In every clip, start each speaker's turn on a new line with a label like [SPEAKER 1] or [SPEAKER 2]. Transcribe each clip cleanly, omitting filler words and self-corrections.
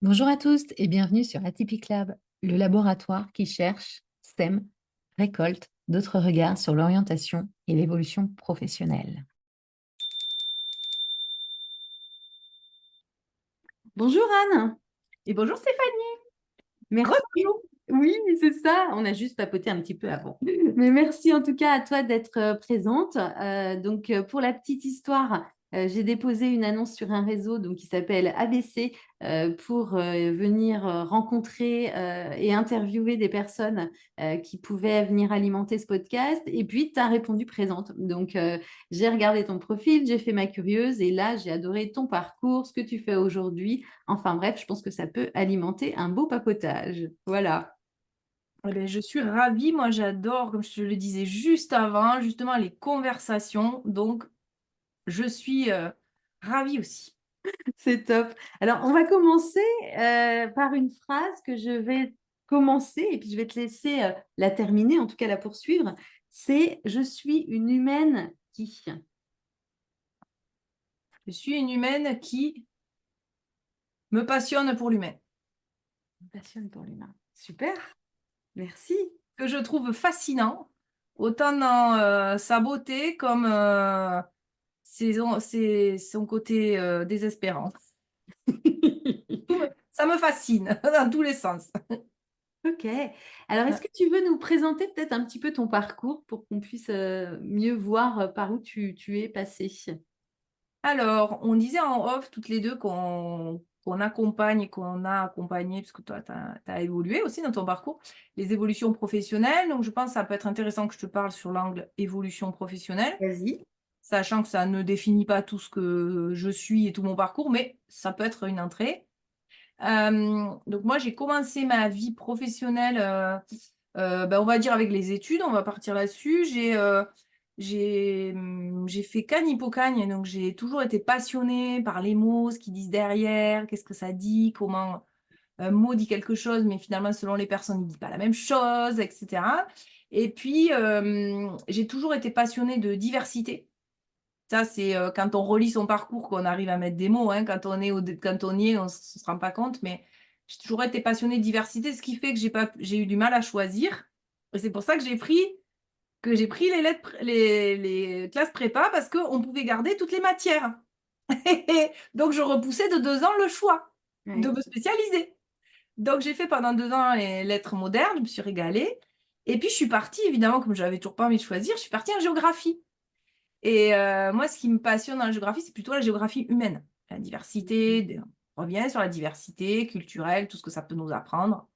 [SPEAKER 1] Bonjour à tous et bienvenue sur Atypique Lab, le laboratoire qui cherche, sème, récolte d'autres regards sur l'orientation et l'évolution professionnelle. Bonjour Anne
[SPEAKER 2] Et bonjour Stéphanie.
[SPEAKER 1] Merci.
[SPEAKER 2] Rebonjour.
[SPEAKER 1] Oui, c'est ça. On a juste papoté un petit peu avant. Mais merci en tout cas à toi d'être présente. Pour la petite histoire, j'ai déposé une annonce sur un réseau qui s'appelle ABC pour venir rencontrer et interviewer des personnes qui pouvaient venir alimenter ce podcast. Et puis, tu as répondu présente. J'ai regardé ton profil, j'ai fait ma curieuse et là, j'ai adoré ton parcours, ce que tu fais aujourd'hui. Enfin bref, je pense que ça peut alimenter un beau papotage. Voilà.
[SPEAKER 2] Eh bien, je suis ravie. Moi, j'adore, comme je te le disais juste avant, justement les conversations. Donc, je suis ravie aussi.
[SPEAKER 1] C'est top. Alors, on va commencer par une phrase que je vais commencer et puis je vais te laisser la terminer, en tout cas la poursuivre. C'est je suis une humaine qui.
[SPEAKER 2] Je suis une humaine qui me passionne pour l'humain,
[SPEAKER 1] Me passionne pour l'humain. Super. Merci.
[SPEAKER 2] que je trouve fascinant, autant dans sa beauté comme son côté désespérant. Ça me fascine dans tous les sens.
[SPEAKER 1] Ok. Alors, est-ce que tu veux nous présenter peut-être un petit peu ton parcours pour qu'on puisse mieux voir par où tu es passé?
[SPEAKER 2] Alors, on disait en off toutes les deux qu'on accompagne et qu'on a accompagné, parce que toi, tu as évolué aussi dans ton parcours, les évolutions professionnelles. Donc, je pense que ça peut être intéressant que je te parle sur l'angle évolution professionnelle,
[SPEAKER 1] Vas-y.
[SPEAKER 2] sachant que ça ne définit pas tout ce que je suis et tout mon parcours, mais ça peut être une entrée. Donc, moi, j'ai commencé ma vie professionnelle, on va dire avec les études, on va partir là-dessus. J'ai fait Cagne Hippocagne, donc j'ai toujours été passionnée par les mots, ce qu'ils disent derrière, qu'est-ce que ça dit, comment un mot dit quelque chose, mais finalement, selon les personnes, il ne dit pas la même chose, etc. Et puis, j'ai toujours été passionnée de diversité. Ça, c'est quand on relit son parcours qu'on arrive à mettre des mots, hein. Quand on y est, on ne se rend pas compte, mais j'ai toujours été passionnée de diversité, ce qui fait que j'ai eu du mal à choisir. Et c'est pour ça que j'ai pris les lettres, les classes prépa parce qu'on pouvait garder toutes les matières. Donc, je repoussais de 2 ans le choix de
[SPEAKER 1] Ouais.
[SPEAKER 2] me spécialiser. Donc, j'ai fait pendant 2 ans les lettres modernes, je me suis régalée. Et puis, je suis partie, évidemment, comme je n'avais toujours pas envie de choisir, je suis partie en géographie. Et moi, ce qui me passionne dans la géographie, c'est plutôt la géographie humaine. La diversité, on revient sur la diversité culturelle, tout ce que ça peut nous apprendre.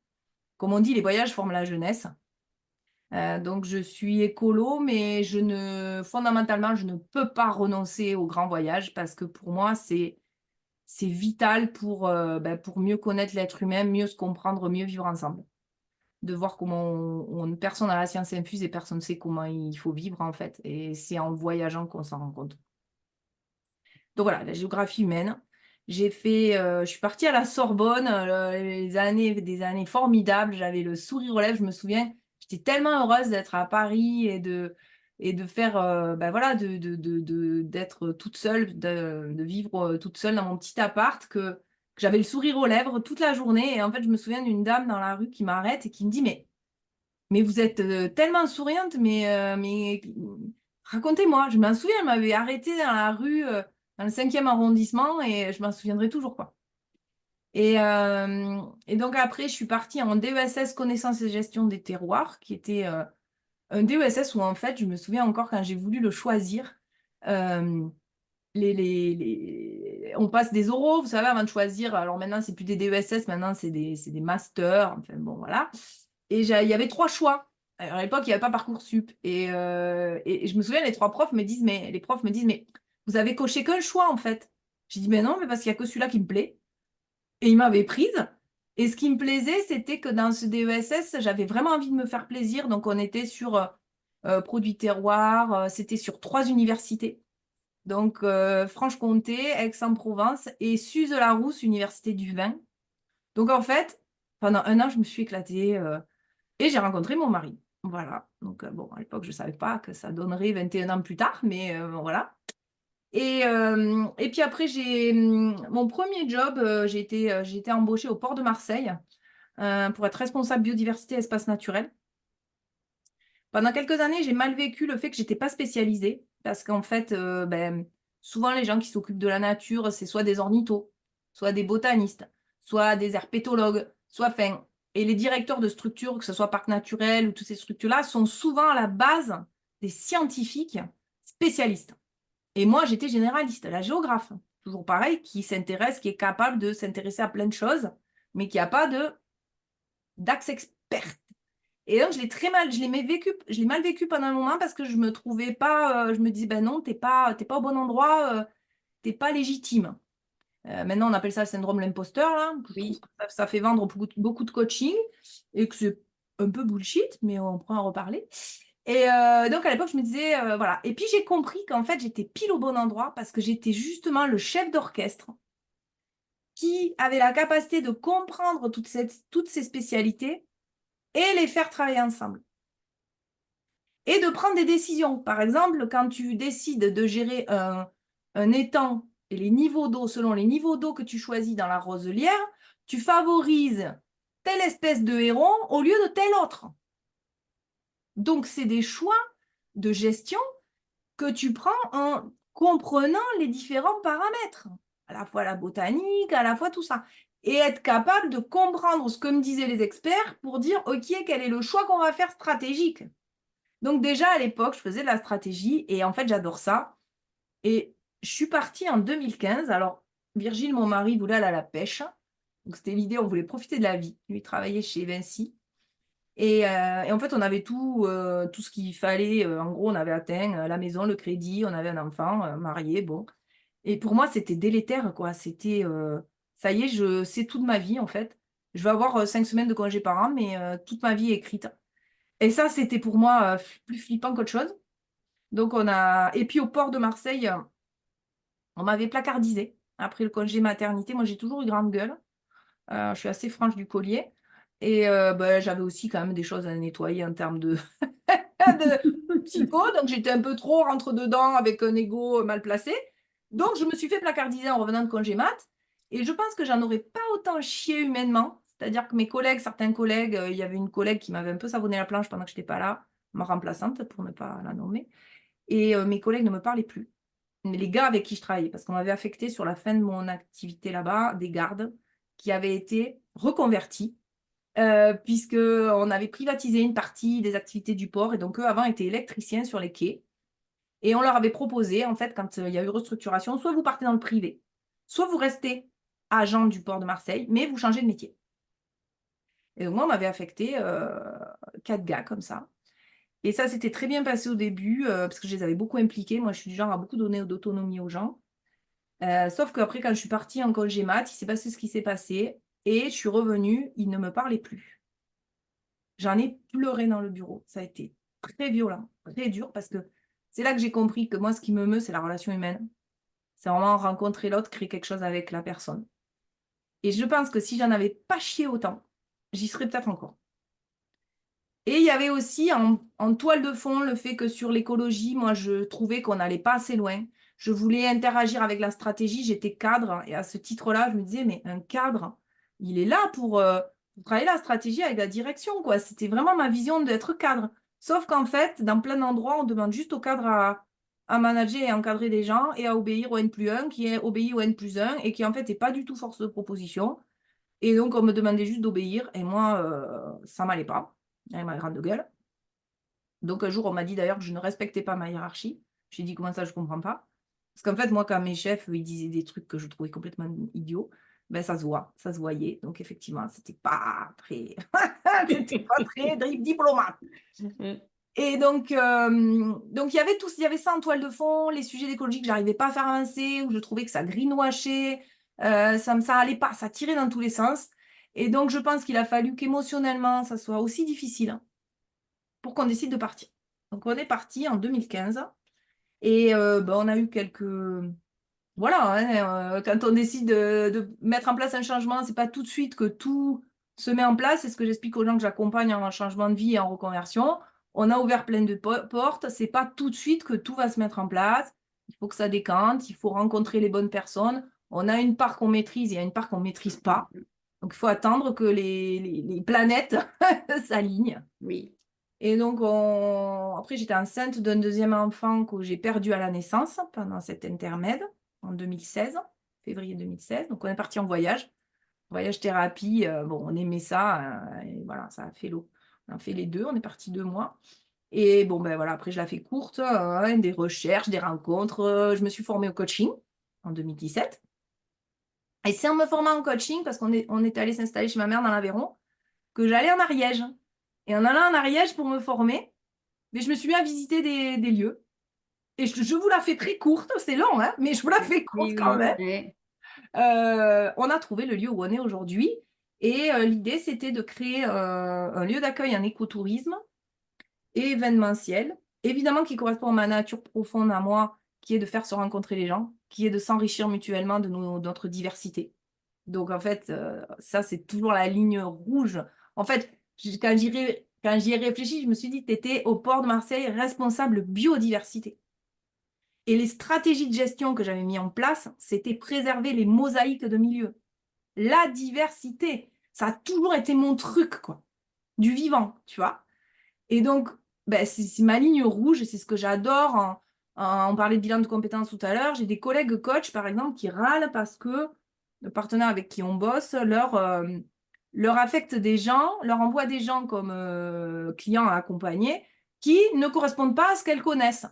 [SPEAKER 2] Comme on dit, les voyages forment la jeunesse. Donc, je suis écolo, mais fondamentalement, je ne peux pas renoncer aux grands voyages parce que pour moi, c'est vital pour mieux connaître l'être humain, mieux se comprendre, mieux vivre ensemble. De voir comment personne n'a la science infuse et personne ne sait comment il faut vivre en fait. Et c'est en voyageant qu'on s'en rend compte. Donc voilà, la géographie humaine. Je suis partie à la Sorbonne, des années formidables. J'avais le sourire aux lèvres. Je me souviens, j'étais tellement heureuse d'être à Paris et de faire, d'être toute seule, de vivre toute seule dans mon petit appart que j'avais le sourire aux lèvres toute la journée. Et en fait, je me souviens d'une dame dans la rue qui m'arrête et qui me dit, mais vous êtes tellement souriante, mais racontez-moi. Je m'en souviens, elle m'avait arrêtée dans la rue, dans le 5e arrondissement, et je m'en souviendrai toujours, quoi. Et donc après, je suis partie en DESS connaissance et gestion des terroirs, qui était un DESS où en fait, je me souviens encore quand j'ai voulu le choisir, euh, on passe des oraux, vous savez, avant de choisir. Alors maintenant, c'est plus des DESS, maintenant c'est des masters. Enfin bon, voilà. Et il y avait 3 choix. Alors, à l'époque, il n'y avait pas Parcoursup. Et je me souviens, les profs me disent, mais vous avez coché qu'un choix, en fait. J'ai dit, mais non, mais parce qu'il n'y a que celui-là qui me plaît. Et ils m'avaient prise. Et ce qui me plaisait, c'était que dans ce DESS, j'avais vraiment envie de me faire plaisir. Donc, on était sur produits terroirs. C'était sur 3 universités. Donc, Franche-Comté, Aix-en-Provence et Suze-la-Rousse, Université du Vin. Donc, en fait, pendant un an, je me suis éclatée. Et j'ai rencontré mon mari. Voilà. Donc, bon, à l'époque, je ne savais pas que ça donnerait 21 ans plus tard, mais bon, voilà. Et puis après, mon premier job, j'ai été embauchée au port de Marseille pour être responsable biodiversité et espace naturel. Pendant quelques années, j'ai mal vécu le fait que j'étais pas spécialisée parce qu'en fait, souvent les gens qui s'occupent de la nature, c'est soit des ornithos, soit des botanistes, soit des herpétologues, et les directeurs de structures, que ce soit parc naturel ou toutes ces structures-là, sont souvent à la base des scientifiques spécialistes. Et moi, j'étais généraliste, la géographe, toujours pareil, qui s'intéresse, qui est capable de s'intéresser à plein de choses, mais qui n'a pas d'axe expert. Et donc, je l'ai mal vécu pendant un moment parce que je me trouvais pas, je me disais, ben non, t'es pas au bon endroit, t'es pas légitime. Maintenant, on appelle ça le syndrome de l'imposteur, là. Je trouve
[SPEAKER 1] Oui.
[SPEAKER 2] que ça fait vendre beaucoup de coaching et que c'est un peu bullshit, mais on pourra en reparler. Et donc, à l'époque, je me disais, voilà. Et puis, j'ai compris qu'en fait, j'étais pile au bon endroit parce que j'étais justement le chef d'orchestre qui avait la capacité de comprendre toutes ces spécialités et les faire travailler ensemble. Et de prendre des décisions. Par exemple, quand tu décides de gérer un étang et les niveaux d'eau, selon les niveaux d'eau que tu choisis dans la roselière, tu favorises telle espèce de héron au lieu de tel autre. Donc, c'est des choix de gestion que tu prends en comprenant les différents paramètres, à la fois la botanique, à la fois tout ça. Et être capable de comprendre ce que me disaient les experts pour dire, OK, quel est le choix qu'on va faire stratégique. Donc déjà, à l'époque, je faisais de la stratégie et en fait, j'adore ça. Et je suis partie en 2015. Alors, Virgile, mon mari, voulait aller à la pêche. Donc, c'était l'idée, on voulait profiter de la vie. Lui, il travaillait chez Vinci. Et en fait, on avait tout ce qu'il fallait. En gros, on avait atteint la maison, le crédit, on avait un enfant marié, bon. Et pour moi, c'était délétère, quoi. C'était, ça y est, c'est toute ma vie, en fait. Je vais avoir 5 semaines de congé par an, mais toute ma vie est écrite. Et ça, c'était pour moi plus flippant qu'autre chose. Donc, Et puis, au port de Marseille, on m'avait placardisé après le congé maternité. Moi, j'ai toujours eu grande gueule. Je suis assez franche du collier. Et j'avais aussi quand même des choses à nettoyer en termes de, de psycho. Donc, j'étais un peu trop rentre-dedans avec un ego mal placé. Donc, je me suis fait placardiser en revenant de congé mat. Et je pense que j'en aurais pas autant chié humainement. C'est-à-dire que certains collègues, il y avait une collègue qui m'avait un peu savonné la planche pendant que je n'étais pas là, ma remplaçante, pour ne pas la nommer. Et mes collègues ne me parlaient plus. Mais les gars avec qui je travaillais, parce qu'on m'avait affecté sur la fin de mon activité là-bas, des gardes qui avaient été reconvertis, puisqu'on avait privatisé une partie des activités du port. Et donc, eux, avant, étaient électriciens sur les quais. Et on leur avait proposé, en fait, quand il y a eu restructuration, soit vous partez dans le privé, soit vous restez agent du port de Marseille, mais vous changez de métier. Et donc, moi, on m'avait affecté 4 gars comme ça. Et ça s'était très bien passé au début, parce que je les avais beaucoup impliqués. Moi, je suis du genre à beaucoup donner d'autonomie aux gens. Sauf qu'après, quand je suis partie en congé mat, il s'est passé ce qui s'est passé. Et je suis revenue, ils ne me parlaient plus. J'en ai pleuré dans le bureau. Ça a été très violent, très dur, parce que c'est là que j'ai compris que moi, ce qui me meut, c'est la relation humaine. C'est vraiment rencontrer l'autre, créer quelque chose avec la personne. Et je pense que si j'en avais pas chié autant, j'y serais peut-être encore. Et il y avait aussi en toile de fond le fait que sur l'écologie, moi, je trouvais qu'on n'allait pas assez loin. Je voulais interagir avec la stratégie, j'étais cadre. Et à ce titre-là, je me disais, mais un cadre, il est là pour travailler la stratégie avec la direction, quoi. C'était vraiment ma vision d'être cadre. Sauf qu'en fait, dans plein d'endroits, on demande juste au cadre à manager et encadrer des gens et à obéir au N+1, qui est obéi au N+1 et qui en fait n'est pas du tout force de proposition. Et donc, on me demandait juste d'obéir et moi, ça m'allait pas avec ma grande gueule. Donc un jour, on m'a dit d'ailleurs que je ne respectais pas ma hiérarchie. J'ai dit comment ça, je ne comprends pas. Parce qu'en fait, moi, quand mes chefs ils disaient des trucs que je trouvais complètement idiots, ben ça se voit, ça se voyait. Donc effectivement, c'était pas très, c'était pas très diplomate. Et donc il y avait ça en toile de fond, les sujets d'écologie que j'arrivais pas à faire avancer, où je trouvais que ça greenwashait, ça allait pas, ça tirait dans tous les sens. Et donc je pense qu'il a fallu qu'émotionnellement, ça soit aussi difficile, hein, pour qu'on décide de partir. Donc, on est parti en 2015 et on a eu quelques... Voilà, hein, quand on décide de mettre en place un changement, c'est pas tout de suite que tout se met en place. C'est ce que j'explique aux gens que j'accompagne en changement de vie et en reconversion. On a ouvert plein de portes. C'est pas tout de suite que tout va se mettre en place. il faut que ça décante, il faut rencontrer les bonnes personnes. On a une part qu'on maîtrise et il y a une part qu'on ne maîtrise pas. Donc, il faut attendre que les planètes s'alignent.
[SPEAKER 1] Oui.
[SPEAKER 2] Et donc, après, j'étais enceinte d'un deuxième enfant que j'ai perdu à la naissance pendant cet intermède en 2016, février 2016. Donc, on est parti en voyage thérapie. Bon, on aimait ça. Et voilà, ça a fait l'eau. On a fait les deux. On est parti 2 mois. Et bon, ben voilà, après, je la fais courte. Des recherches, des rencontres. Je me suis formée au coaching en 2017. Et c'est en me formant en coaching, parce on est allé s'installer chez ma mère dans l'Aveyron, que j'allais en Ariège. Et en allant en Ariège pour me former, mais je me suis mis à visiter des lieux. Et je vous la fais très courte, c'est long, hein, mais je vous la fais courte
[SPEAKER 1] Oui,
[SPEAKER 2] quand
[SPEAKER 1] oui.
[SPEAKER 2] même.
[SPEAKER 1] Ouais.
[SPEAKER 2] On a trouvé le lieu où on est aujourd'hui. Et l'idée, c'était de créer un lieu d'accueil en écotourisme et événementiel. Évidemment, qui correspond à ma nature profonde à moi, qui est de faire se rencontrer les gens, qui est de s'enrichir mutuellement de notre diversité. Donc, en fait, ça, c'est toujours la ligne rouge. En fait, quand j'y ai réfléchi, je me suis dit, tu étais au port de Marseille responsable biodiversité. Et les stratégies de gestion que j'avais mis en place, c'était préserver les mosaïques de milieu. La diversité, ça a toujours été mon truc, quoi. Du vivant, tu vois. Et donc, ben, c'est ma ligne rouge et c'est ce que j'adore. On parlait de bilan de compétences tout à l'heure. J'ai des collègues coachs, par exemple, qui râlent parce que le partenaire avec qui on bosse leur affecte des gens, leur envoie des gens comme clients à accompagner qui ne correspondent pas à ce qu'elles connaissent.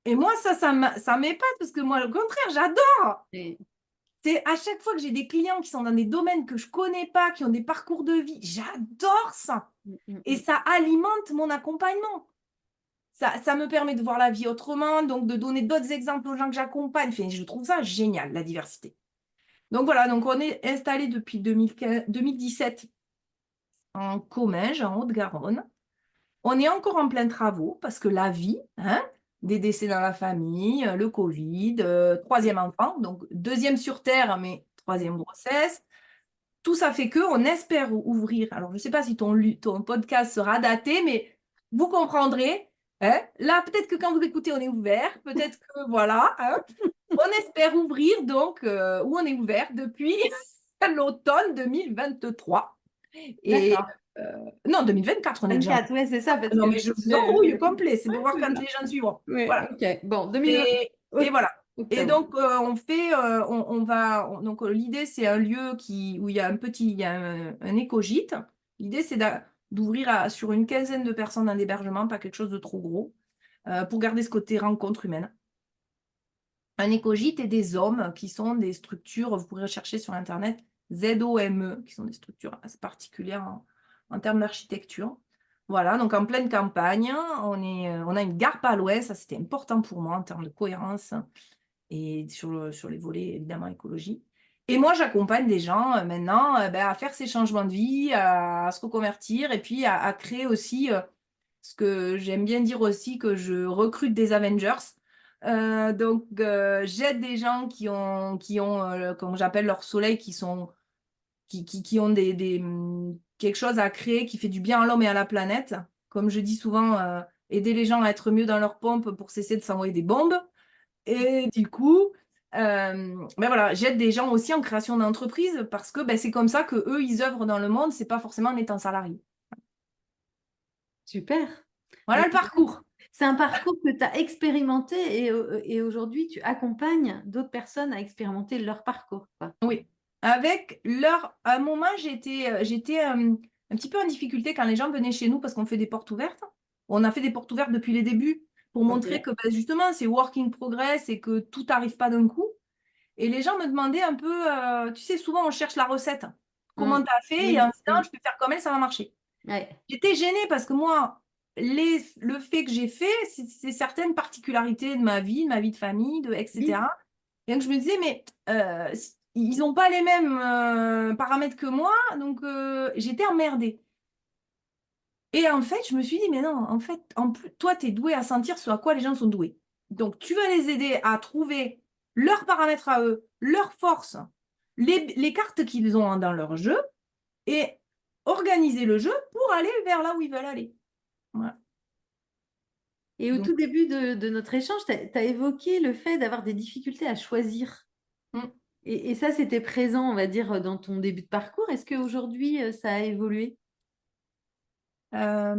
[SPEAKER 2] Et moi, ça m'épate parce que moi, au contraire, j'adore.
[SPEAKER 1] Et-
[SPEAKER 2] C'est à chaque fois que j'ai des clients qui sont dans des domaines que je connais pas, qui ont des parcours de vie, j'adore ça. Et ça alimente mon accompagnement. Ça me permet de voir la vie autrement, donc de donner d'autres exemples aux gens que j'accompagne. Enfin, je trouve ça génial, la diversité. Donc voilà, donc on est installé depuis 2017 en Comminges, en Haute-Garonne. On est encore en plein travaux parce que la vie, hein, des décès dans la famille, le Covid, troisième enfant, donc deuxième sur Terre, mais troisième grossesse. Tout ça fait que on espère ouvrir. Alors, je ne sais pas si ton podcast sera daté, mais vous comprendrez. Hein. Là, peut-être que quand vous écoutez, on est ouvert. Peut-être que voilà. Hein. On espère ouvrir donc, où on est ouvert depuis l'automne 2023. Et
[SPEAKER 1] D'accord.
[SPEAKER 2] non, 2024, on est déjà.
[SPEAKER 1] 24, ouais, c'est ça, parce
[SPEAKER 2] Non,
[SPEAKER 1] que
[SPEAKER 2] mais je vous embrouille complet. C'est pour voir quand les gens suivront.
[SPEAKER 1] ouais,
[SPEAKER 2] Voilà.
[SPEAKER 1] ok. Bon, 2020,
[SPEAKER 2] Et voilà. Et
[SPEAKER 1] octobre.
[SPEAKER 2] donc, donc l'idée, c'est un lieu où il y a un écogîte. L'idée, c'est d'ouvrir sur une quinzaine de personnes un hébergement, pas quelque chose de trop gros, pour garder ce côté rencontre humaine. Un écogîte et des hommes qui sont des structures, vous pourrez rechercher sur Internet, ZOME, qui sont des structures assez particulières en termes d'architecture. Voilà, donc en pleine campagne, on a une gare pas loin, ça c'était important pour moi en termes de cohérence et sur les volets évidemment écologie. Et moi, j'accompagne des gens maintenant à faire ces changements de vie, à se reconvertir et puis à créer aussi ce que j'aime bien dire aussi, que je recrute des Avengers. Donc, j'aide des gens qui ont comme j'appelle leur soleil, qui ont quelque chose à créer qui fait du bien à l'homme et à la planète. Comme je dis souvent, aider les gens à être mieux dans leur pompe pour cesser de s'envoyer des bombes. Et du coup, voilà, j'aide des gens aussi en création d'entreprise parce que c'est comme ça que eux ils œuvrent dans le monde, c'est pas forcément en étant salarié.
[SPEAKER 1] Super.
[SPEAKER 2] Voilà
[SPEAKER 1] Donc,
[SPEAKER 2] le parcours.
[SPEAKER 1] c'est un parcours que tu as expérimenté et aujourd'hui, tu accompagnes d'autres personnes à expérimenter leur parcours, quoi.
[SPEAKER 2] Oui. À un moment, j'étais un petit peu en difficulté quand les gens venaient chez nous parce qu'on fait des portes ouvertes. On a fait des portes ouvertes depuis les débuts pour montrer
[SPEAKER 1] Ok.
[SPEAKER 2] que justement, c'est work in progress et que tout n'arrive pas d'un coup. Et les gens me demandaient un peu, tu sais, souvent on cherche la recette. Comment
[SPEAKER 1] Mm.
[SPEAKER 2] tu as fait? Et en
[SPEAKER 1] Oui.
[SPEAKER 2] disant, je peux faire comme elle, ça va marcher.
[SPEAKER 1] Ouais.
[SPEAKER 2] J'étais gênée parce que moi, le fait que j'ai fait, c'est certaines particularités de ma vie de famille,
[SPEAKER 1] Oui.
[SPEAKER 2] etc. Et donc je me disais, mais ils n'ont pas les mêmes paramètres que moi, donc j'étais emmerdée. Et en fait, je me suis dit, mais non, en fait, en plus, toi, tu es doué à sentir ce à quoi les gens sont doués. Donc, tu vas les aider à trouver leurs paramètres à eux, leurs forces, les cartes qu'ils ont dans leur jeu et organiser le jeu pour aller vers là où ils veulent aller. Voilà.
[SPEAKER 1] Et au
[SPEAKER 2] Donc,
[SPEAKER 1] tout début de notre échange, tu as évoqué le fait d'avoir des difficultés à choisir.
[SPEAKER 2] mm.
[SPEAKER 1] Et ça, c'était présent, on va dire, dans ton début de parcours. Est-ce qu'aujourd'hui, ça a évolué?
[SPEAKER 2] Alors,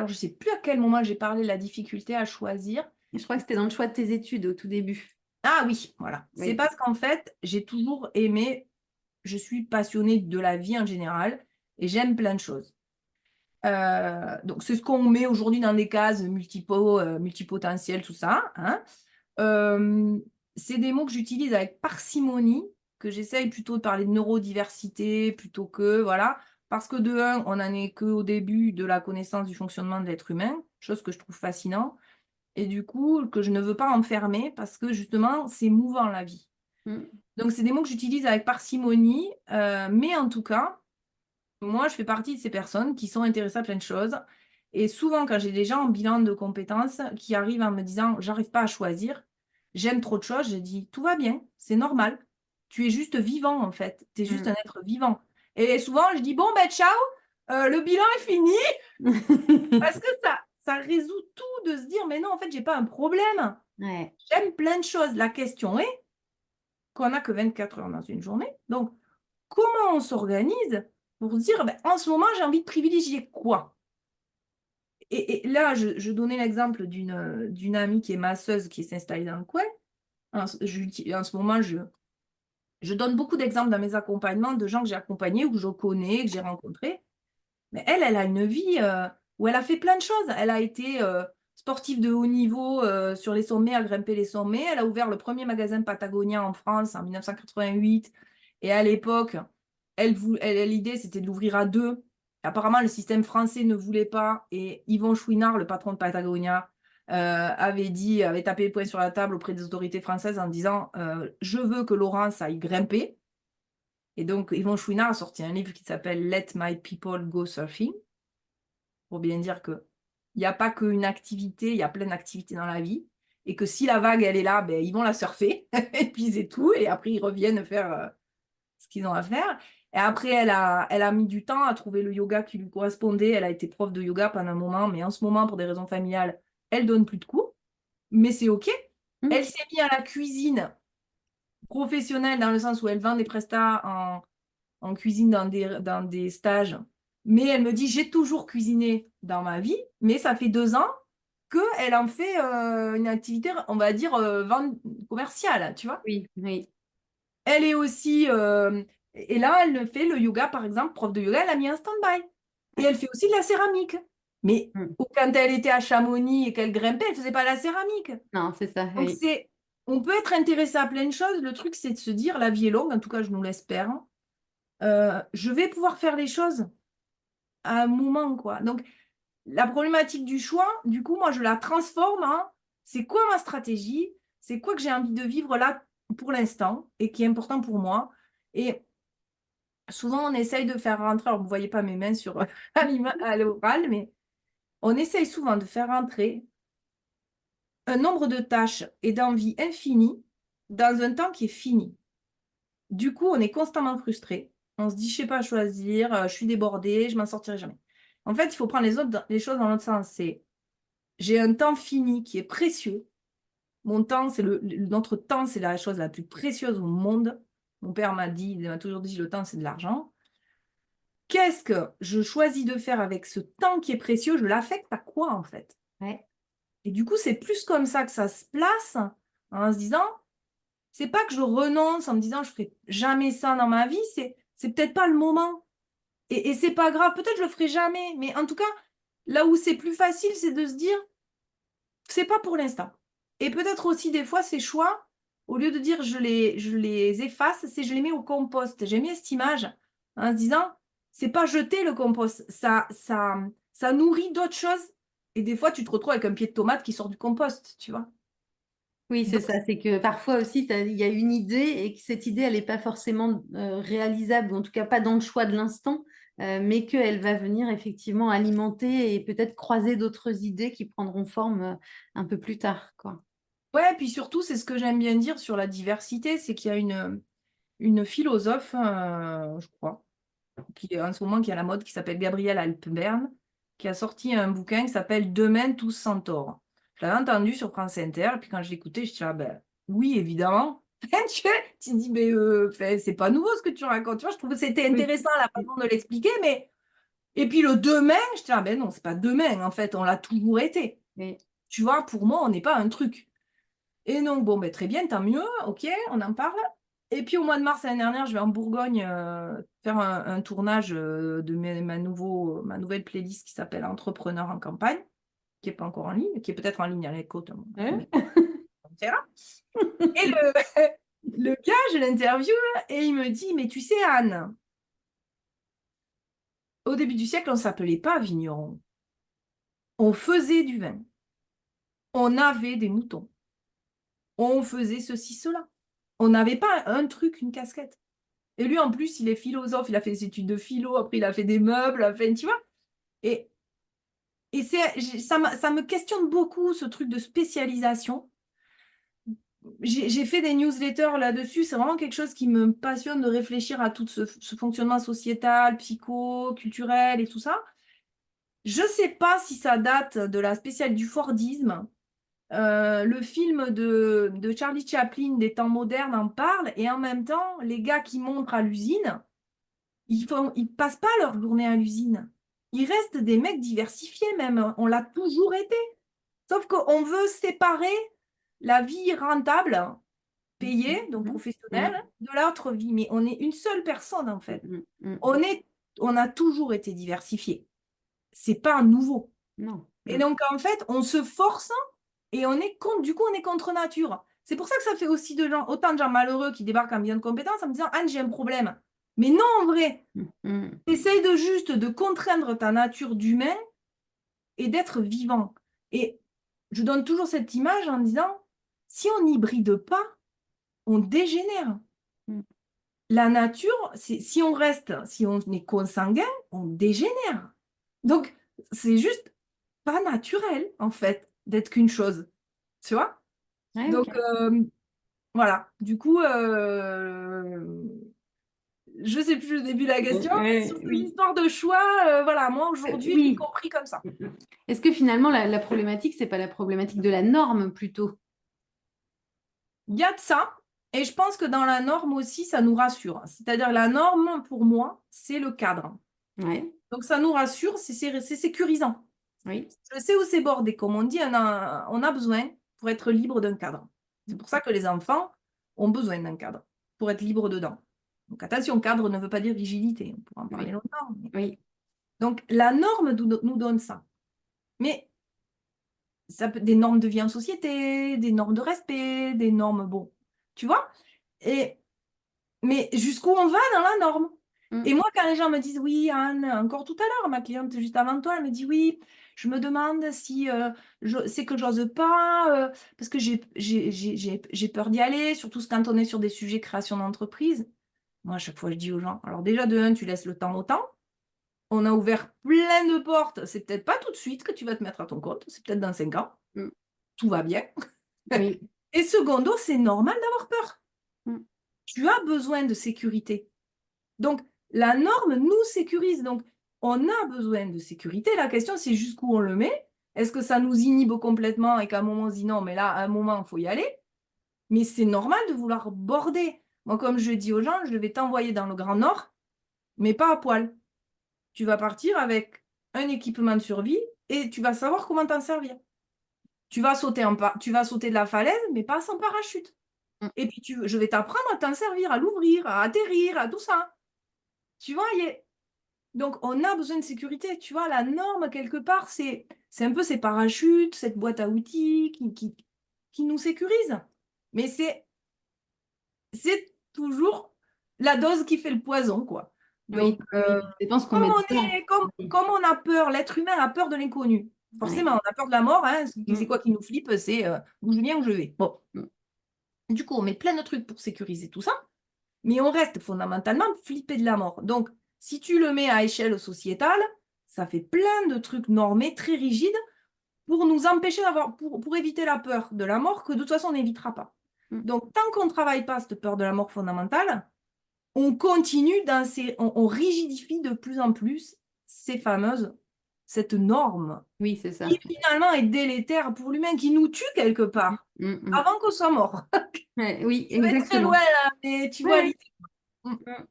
[SPEAKER 2] je ne sais plus à quel moment j'ai parlé de la difficulté à choisir.
[SPEAKER 1] Je crois que c'était dans le choix de tes études au tout début.
[SPEAKER 2] Ah oui, voilà. C'est
[SPEAKER 1] Oui.
[SPEAKER 2] parce qu'en fait, j'ai toujours aimé, je suis passionnée de la vie en général et j'aime plein de choses. Donc, c'est ce qu'on met aujourd'hui dans des cases multipotentielles, tout ça, hein. Euh, c'est des mots que j'utilise avec parcimonie, que j'essaye plutôt de parler de neurodiversité plutôt que, voilà, parce que de un, on n'en est qu'au début de la connaissance du fonctionnement de l'être humain, chose que je trouve fascinant, et du coup, que je ne veux pas enfermer parce que justement, c'est mouvant la vie.
[SPEAKER 1] Mm.
[SPEAKER 2] Donc, c'est des mots que j'utilise avec parcimonie, mais en tout cas, moi, je fais partie de ces personnes qui sont intéressées à plein de choses. Et souvent, quand j'ai des gens en bilan de compétences qui arrivent en me disant, j'arrive pas à choisir, j'aime trop de choses, je dis, tout va bien, c'est normal. Tu es juste vivant, en fait. Tu es juste un
[SPEAKER 1] Mm.
[SPEAKER 2] être vivant. Et souvent, je dis, bon, ben, ciao, le bilan est fini. Parce que ça résout tout de se dire, mais non, en fait, j'ai pas un problème.
[SPEAKER 1] Ouais.
[SPEAKER 2] J'aime plein de choses. La question est qu'on n'a que 24 heures dans une journée. Donc, comment on s'organise pour se dire, ben, en ce moment, j'ai envie de privilégier quoi? Et là, je donnais l'exemple d'une amie qui est masseuse qui s'est installée dans le coin. En ce moment, je donne beaucoup d'exemples dans mes accompagnements de gens que j'ai accompagnés ou que je connais, que j'ai rencontrés. Mais elle a une vie où elle a fait plein de choses. Elle a été sportive de haut niveau sur les sommets, à grimper les sommets. Elle a ouvert le premier magasin Patagonia en France en 1988. Et à l'époque, l'idée, c'était de l'ouvrir à deux. Apparemment, le système français ne voulait pas. Et Yvon Chouinard, le patron de Patagonia, avait tapé les poings sur la table auprès des autorités françaises en disant je veux que Laurence aille grimper. Et donc, Yvon Chouinard a sorti un livre qui s'appelle Let My People Go Surfing, pour bien dire que il n'y a pas qu'une activité, il y a plein d'activités dans la vie. Et que si la vague, elle est là, ben, ils vont la surfer. Et puis c'est tout. Et après, ils reviennent faire ce qu'ils ont à faire. Et après, elle a mis du temps à trouver le yoga qui lui correspondait. Elle a été prof de yoga pendant un moment, mais en ce moment, pour des raisons familiales, elle donne plus de cours. Mais c'est OK.
[SPEAKER 1] Mm.
[SPEAKER 2] Elle s'est mise à la cuisine professionnelle dans le sens où elle vend des prestats en cuisine dans des stages. Mais elle me dit, j'ai toujours cuisiné dans ma vie, mais ça fait 2 ans qu'elle en fait une activité, on va dire, vente commerciale, tu vois.
[SPEAKER 1] Oui, oui.
[SPEAKER 2] Elle est aussi... et là, elle fait le yoga, par exemple, prof de yoga, elle a mis un stand-by. Et elle fait aussi de la céramique. Mais
[SPEAKER 1] Mm.
[SPEAKER 2] quand elle était à Chamonix et qu'elle grimpait, elle ne faisait pas la céramique.
[SPEAKER 1] Non, c'est ça,
[SPEAKER 2] Donc,
[SPEAKER 1] oui.
[SPEAKER 2] on peut être intéressé à plein de choses. Le truc, c'est de se dire, la vie est longue, en tout cas, je nous l'espère. Je vais pouvoir faire les choses à un moment, quoi. Donc, la problématique du choix, du coup, moi, je la transforme en c'est quoi ma stratégie? C'est quoi que j'ai envie de vivre là pour l'instant et qui est important pour moi? Et souvent, on essaye de faire rentrer, alors vous ne voyez pas mes mains sur à l'oral, mais on essaye souvent de faire rentrer un nombre de tâches et d'envies infinies dans un temps qui est fini. Du coup, on est constamment frustré. On se dit, je ne sais pas choisir, je suis débordée, je m'en sortirai jamais. En fait, il faut prendre les choses dans l'autre sens. C'est, j'ai un temps fini qui est précieux. Mon temps, notre temps, c'est la chose la plus précieuse au monde. Mon père il m'a toujours dit, le temps, c'est de l'argent. Qu'est-ce que je choisis de faire avec ce temps qui est précieux? Je l'affecte à quoi, en fait?
[SPEAKER 1] Ouais.
[SPEAKER 2] Et du coup, c'est plus comme ça que ça se place, en se disant, c'est pas que je renonce en me disant, je ferai jamais ça dans ma vie, c'est peut-être pas le moment. Et c'est pas grave, peut-être je le ferai jamais, mais en tout cas, là où c'est plus facile, c'est de se dire, c'est pas pour l'instant. Et peut-être aussi des fois, ces choix, au lieu de dire je les efface, c'est je les mets au compost. J'aime bien cette image en se disant, c'est pas jeter le compost, ça nourrit d'autres choses. Et des fois, tu te retrouves avec un pied de tomate qui sort du compost, tu vois.
[SPEAKER 1] Oui, c'est
[SPEAKER 2] Donc,
[SPEAKER 1] ça. C'est que parfois aussi, il y a une idée et que cette idée, elle n'est pas forcément réalisable, ou en tout cas pas dans le choix de l'instant, mais qu'elle va venir effectivement alimenter et peut-être croiser d'autres idées qui prendront forme un peu plus tard, quoi.
[SPEAKER 2] ouais, puis surtout, c'est ce que j'aime bien dire sur la diversité, c'est qu'il y a une philosophe, je crois, qui est en ce moment qui est à la mode, qui s'appelle Gabrielle Alpern, qui a sorti un bouquin qui s'appelle Demain tous sans tort. Je l'avais entendu sur France Inter, et puis quand je l'écoutais, je disais, ah ben, oui, évidemment. Tu te dis, mais c'est pas nouveau ce que tu racontes. Tu vois, je trouve que c'était
[SPEAKER 1] Oui.
[SPEAKER 2] intéressant la façon de l'expliquer, mais. Et puis le demain, je dis, ah ben non, c'est pas demain, en fait, on l'a toujours été.
[SPEAKER 1] Oui.
[SPEAKER 2] Tu vois, pour moi, on n'est pas un truc. Et donc, bon, ben, très bien, tant mieux, ok, on en parle. Et puis au mois de mars l'année dernière, je vais en Bourgogne faire un tournage de ma nouvelle playlist qui s'appelle Entrepreneur en campagne, qui n'est pas encore en ligne, qui est peut-être en ligne à l'écoute,
[SPEAKER 1] Ouais.
[SPEAKER 2] mais on verra. Et le gars, je l'interviewe et il me dit, mais tu sais, Anne, au début du siècle, on ne s'appelait pas vigneron. On faisait du vin. On avait des moutons. On faisait ceci, cela. On n'avait pas un truc, une casquette. Et lui, en plus, il est philosophe, il a fait des études de philo, après il a fait des meubles, enfin, tu vois. Et, ça me questionne beaucoup, ce truc de spécialisation. J'ai fait des newsletters là-dessus, c'est vraiment quelque chose qui me passionne de réfléchir à tout ce fonctionnement sociétal, psycho, culturel et tout ça. Je ne sais pas si ça date de la spéciale du Fordisme. Le film de Charlie Chaplin des temps modernes en parle, et en même temps, les gars qui montrent à l'usine, ils passent pas leur journée à l'usine. Ils restent des mecs diversifiés même. On l'a toujours été. Sauf qu'on veut séparer la vie rentable, payée, donc professionnelle, de l'autre vie. Mais on est une seule personne en fait. On a toujours été diversifiés. C'est pas nouveau.
[SPEAKER 1] Non.
[SPEAKER 2] Et donc en fait, on se force et du coup, on est contre nature. C'est pour ça que ça fait aussi autant de gens malheureux qui débarquent en bilan de compétences en me disant, Anne, j'ai un problème. Mais non, en vrai, essaye de juste de contraindre ta nature d'humain et d'être vivant. Et je donne toujours cette image en disant, si on n'hybride pas, on dégénère. La nature, si on est consanguin, on dégénère. Donc, c'est juste pas naturel, en fait, d'être qu'une chose. Tu vois?
[SPEAKER 1] Ouais,
[SPEAKER 2] Donc,
[SPEAKER 1] ok.
[SPEAKER 2] voilà. Du coup, je sais plus le début de la question, mais sur cette
[SPEAKER 1] Oui.
[SPEAKER 2] histoire de choix, voilà, moi aujourd'hui, je l'ai
[SPEAKER 1] Oui.
[SPEAKER 2] compris comme ça.
[SPEAKER 1] Est-ce que finalement, la problématique, c'est pas la problématique de la norme plutôt?
[SPEAKER 2] Il y a de ça, et je pense que dans la norme aussi, ça nous rassure. C'est-à-dire la norme, pour moi, c'est le cadre.
[SPEAKER 1] Ouais.
[SPEAKER 2] Donc ça nous rassure, c'est sécurisant.
[SPEAKER 1] Oui.
[SPEAKER 2] Je sais où c'est bordé, comme on dit, on a besoin pour être libre d'un cadre. C'est pour ça que les enfants ont besoin d'un cadre, pour être libre dedans. Donc attention, cadre ne veut pas dire rigidité, on pourra en parler
[SPEAKER 1] Oui.
[SPEAKER 2] longtemps.
[SPEAKER 1] Oui.
[SPEAKER 2] Donc la norme nous donne ça. Mais ça peut des normes de vie en société, des normes de respect, des normes, bon, tu vois? Mais jusqu'où on va dans la norme? Et moi, quand les gens me disent, oui, Anne, encore tout à l'heure, ma cliente juste avant toi, elle me dit, oui, je me demande si c'est que j'ose pas, parce que j'ai peur d'y aller, surtout quand on est sur des sujets création d'entreprise. Moi, à chaque fois, je dis aux gens, alors déjà, de un, tu laisses le temps au temps. On a ouvert plein de portes. C'est peut-être pas tout de suite que tu vas te mettre à ton compte, c'est peut-être dans 5 ans. Tout va bien.
[SPEAKER 1] Oui.
[SPEAKER 2] Et secondo, c'est normal d'avoir peur.
[SPEAKER 1] Mm.
[SPEAKER 2] Tu as besoin de sécurité. Donc, la norme nous sécurise. Donc, on a besoin de sécurité. La question, c'est jusqu'où on le met. Est-ce que ça nous inhibe complètement et qu'à un moment, on se dit non, mais là, à un moment, il faut y aller. Mais c'est normal de vouloir border. Moi, comme je dis aux gens, je vais t'envoyer dans le Grand Nord, mais pas à poil. Tu vas partir avec un équipement de survie et tu vas savoir comment t'en servir. Tu vas sauter de la falaise, mais pas sans parachute. Et puis, je vais t'apprendre à t'en servir, à l'ouvrir, à atterrir, à tout ça. Tu vois, donc on a besoin de sécurité. Tu vois, la norme, quelque part, c'est un peu ces parachutes, cette boîte à outils qui nous sécurise. Mais c'est toujours la dose qui fait le poison, quoi.
[SPEAKER 1] Oui.
[SPEAKER 2] Donc,
[SPEAKER 1] Oui. Je pense qu'on met dedans.
[SPEAKER 2] comme on a peur, l'être humain a peur de l'inconnu.
[SPEAKER 1] Ouais.
[SPEAKER 2] Forcément, on a peur de la mort. Hein. C'est
[SPEAKER 1] Mm.
[SPEAKER 2] quoi qui nous flippe? C'est où je viens, où je vais. Bon.
[SPEAKER 1] Mm.
[SPEAKER 2] Du coup, on met plein de trucs pour sécuriser tout ça, mais on reste fondamentalement flippé de la mort. Donc, si tu le mets à échelle sociétale, ça fait plein de trucs normés, très rigides, pour nous empêcher pour éviter la peur de la mort, que de toute façon, on n'évitera pas. Donc, tant qu'on ne travaille pas cette peur de la mort fondamentale, on continue on rigidifie de plus en plus ces fameuses cette norme
[SPEAKER 1] Oui, c'est ça.
[SPEAKER 2] qui finalement est délétère pour l'humain, qui nous tue quelque part,
[SPEAKER 1] Mm, mm.
[SPEAKER 2] avant qu'on soit mort.
[SPEAKER 1] Ouais, oui,
[SPEAKER 2] Je vais très loin
[SPEAKER 1] exactement.
[SPEAKER 2] là, mais tu
[SPEAKER 1] Ouais,
[SPEAKER 2] vois
[SPEAKER 1] ouais.
[SPEAKER 2] l'idée. Mm.
[SPEAKER 1] Mm.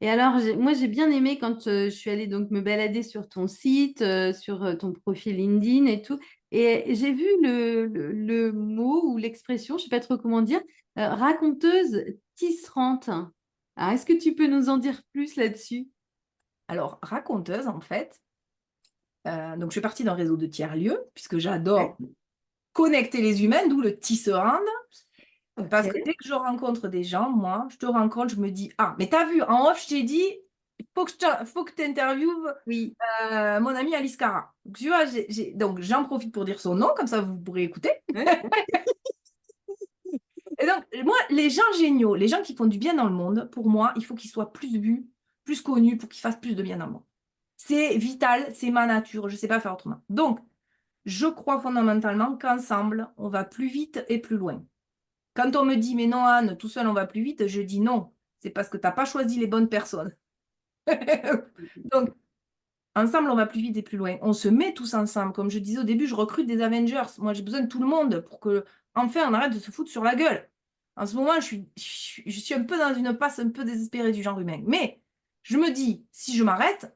[SPEAKER 1] Et alors, moi, j'ai bien aimé quand je suis allée donc me balader sur ton site, sur ton profil LinkedIn et tout. Et j'ai vu le mot ou l'expression, je ne sais pas trop comment dire, raconteuse tisserande. Alors, est-ce que tu peux nous en dire plus là-dessus?
[SPEAKER 2] Alors, raconteuse, en fait, donc je fais partie d'un réseau de tiers-lieux, puisque
[SPEAKER 1] Ouais.
[SPEAKER 2] j'adore connecter les humains, d'où le tisserand. Parce que
[SPEAKER 1] Ok.
[SPEAKER 2] dès que je rencontre des gens, moi, je te rencontre, je me dis, ah, mais t'as vu, en off, je t'ai dit, faut que tu interviewes
[SPEAKER 1] Oui.
[SPEAKER 2] mon amie Alice Cara. Donc, tu vois, donc j'en profite pour dire son nom, comme ça vous pourrez écouter.
[SPEAKER 1] Ouais.
[SPEAKER 2] Et donc, moi, les gens géniaux, les gens qui font du bien dans le monde, pour moi, il faut qu'ils soient plus vus, plus connus pour qu'ils fassent plus de bien dans le monde. C'est vital, c'est ma nature, je ne sais pas faire autrement. Donc, je crois fondamentalement qu'ensemble, on va plus vite et plus loin. Quand on me dit, mais non, Anne, tout seul, on va plus vite, je dis non. C'est parce que tu n'as pas choisi les bonnes personnes. Donc, ensemble, on va plus vite et plus loin. On se met tous ensemble. Comme je disais au début, je recrute des Avengers. Moi, j'ai besoin de tout le monde pour que, enfin, on arrête de se foutre sur la gueule. En ce moment, je suis un peu dans une passe un peu désespérée du genre humain. Mais je me dis, si je m'arrête,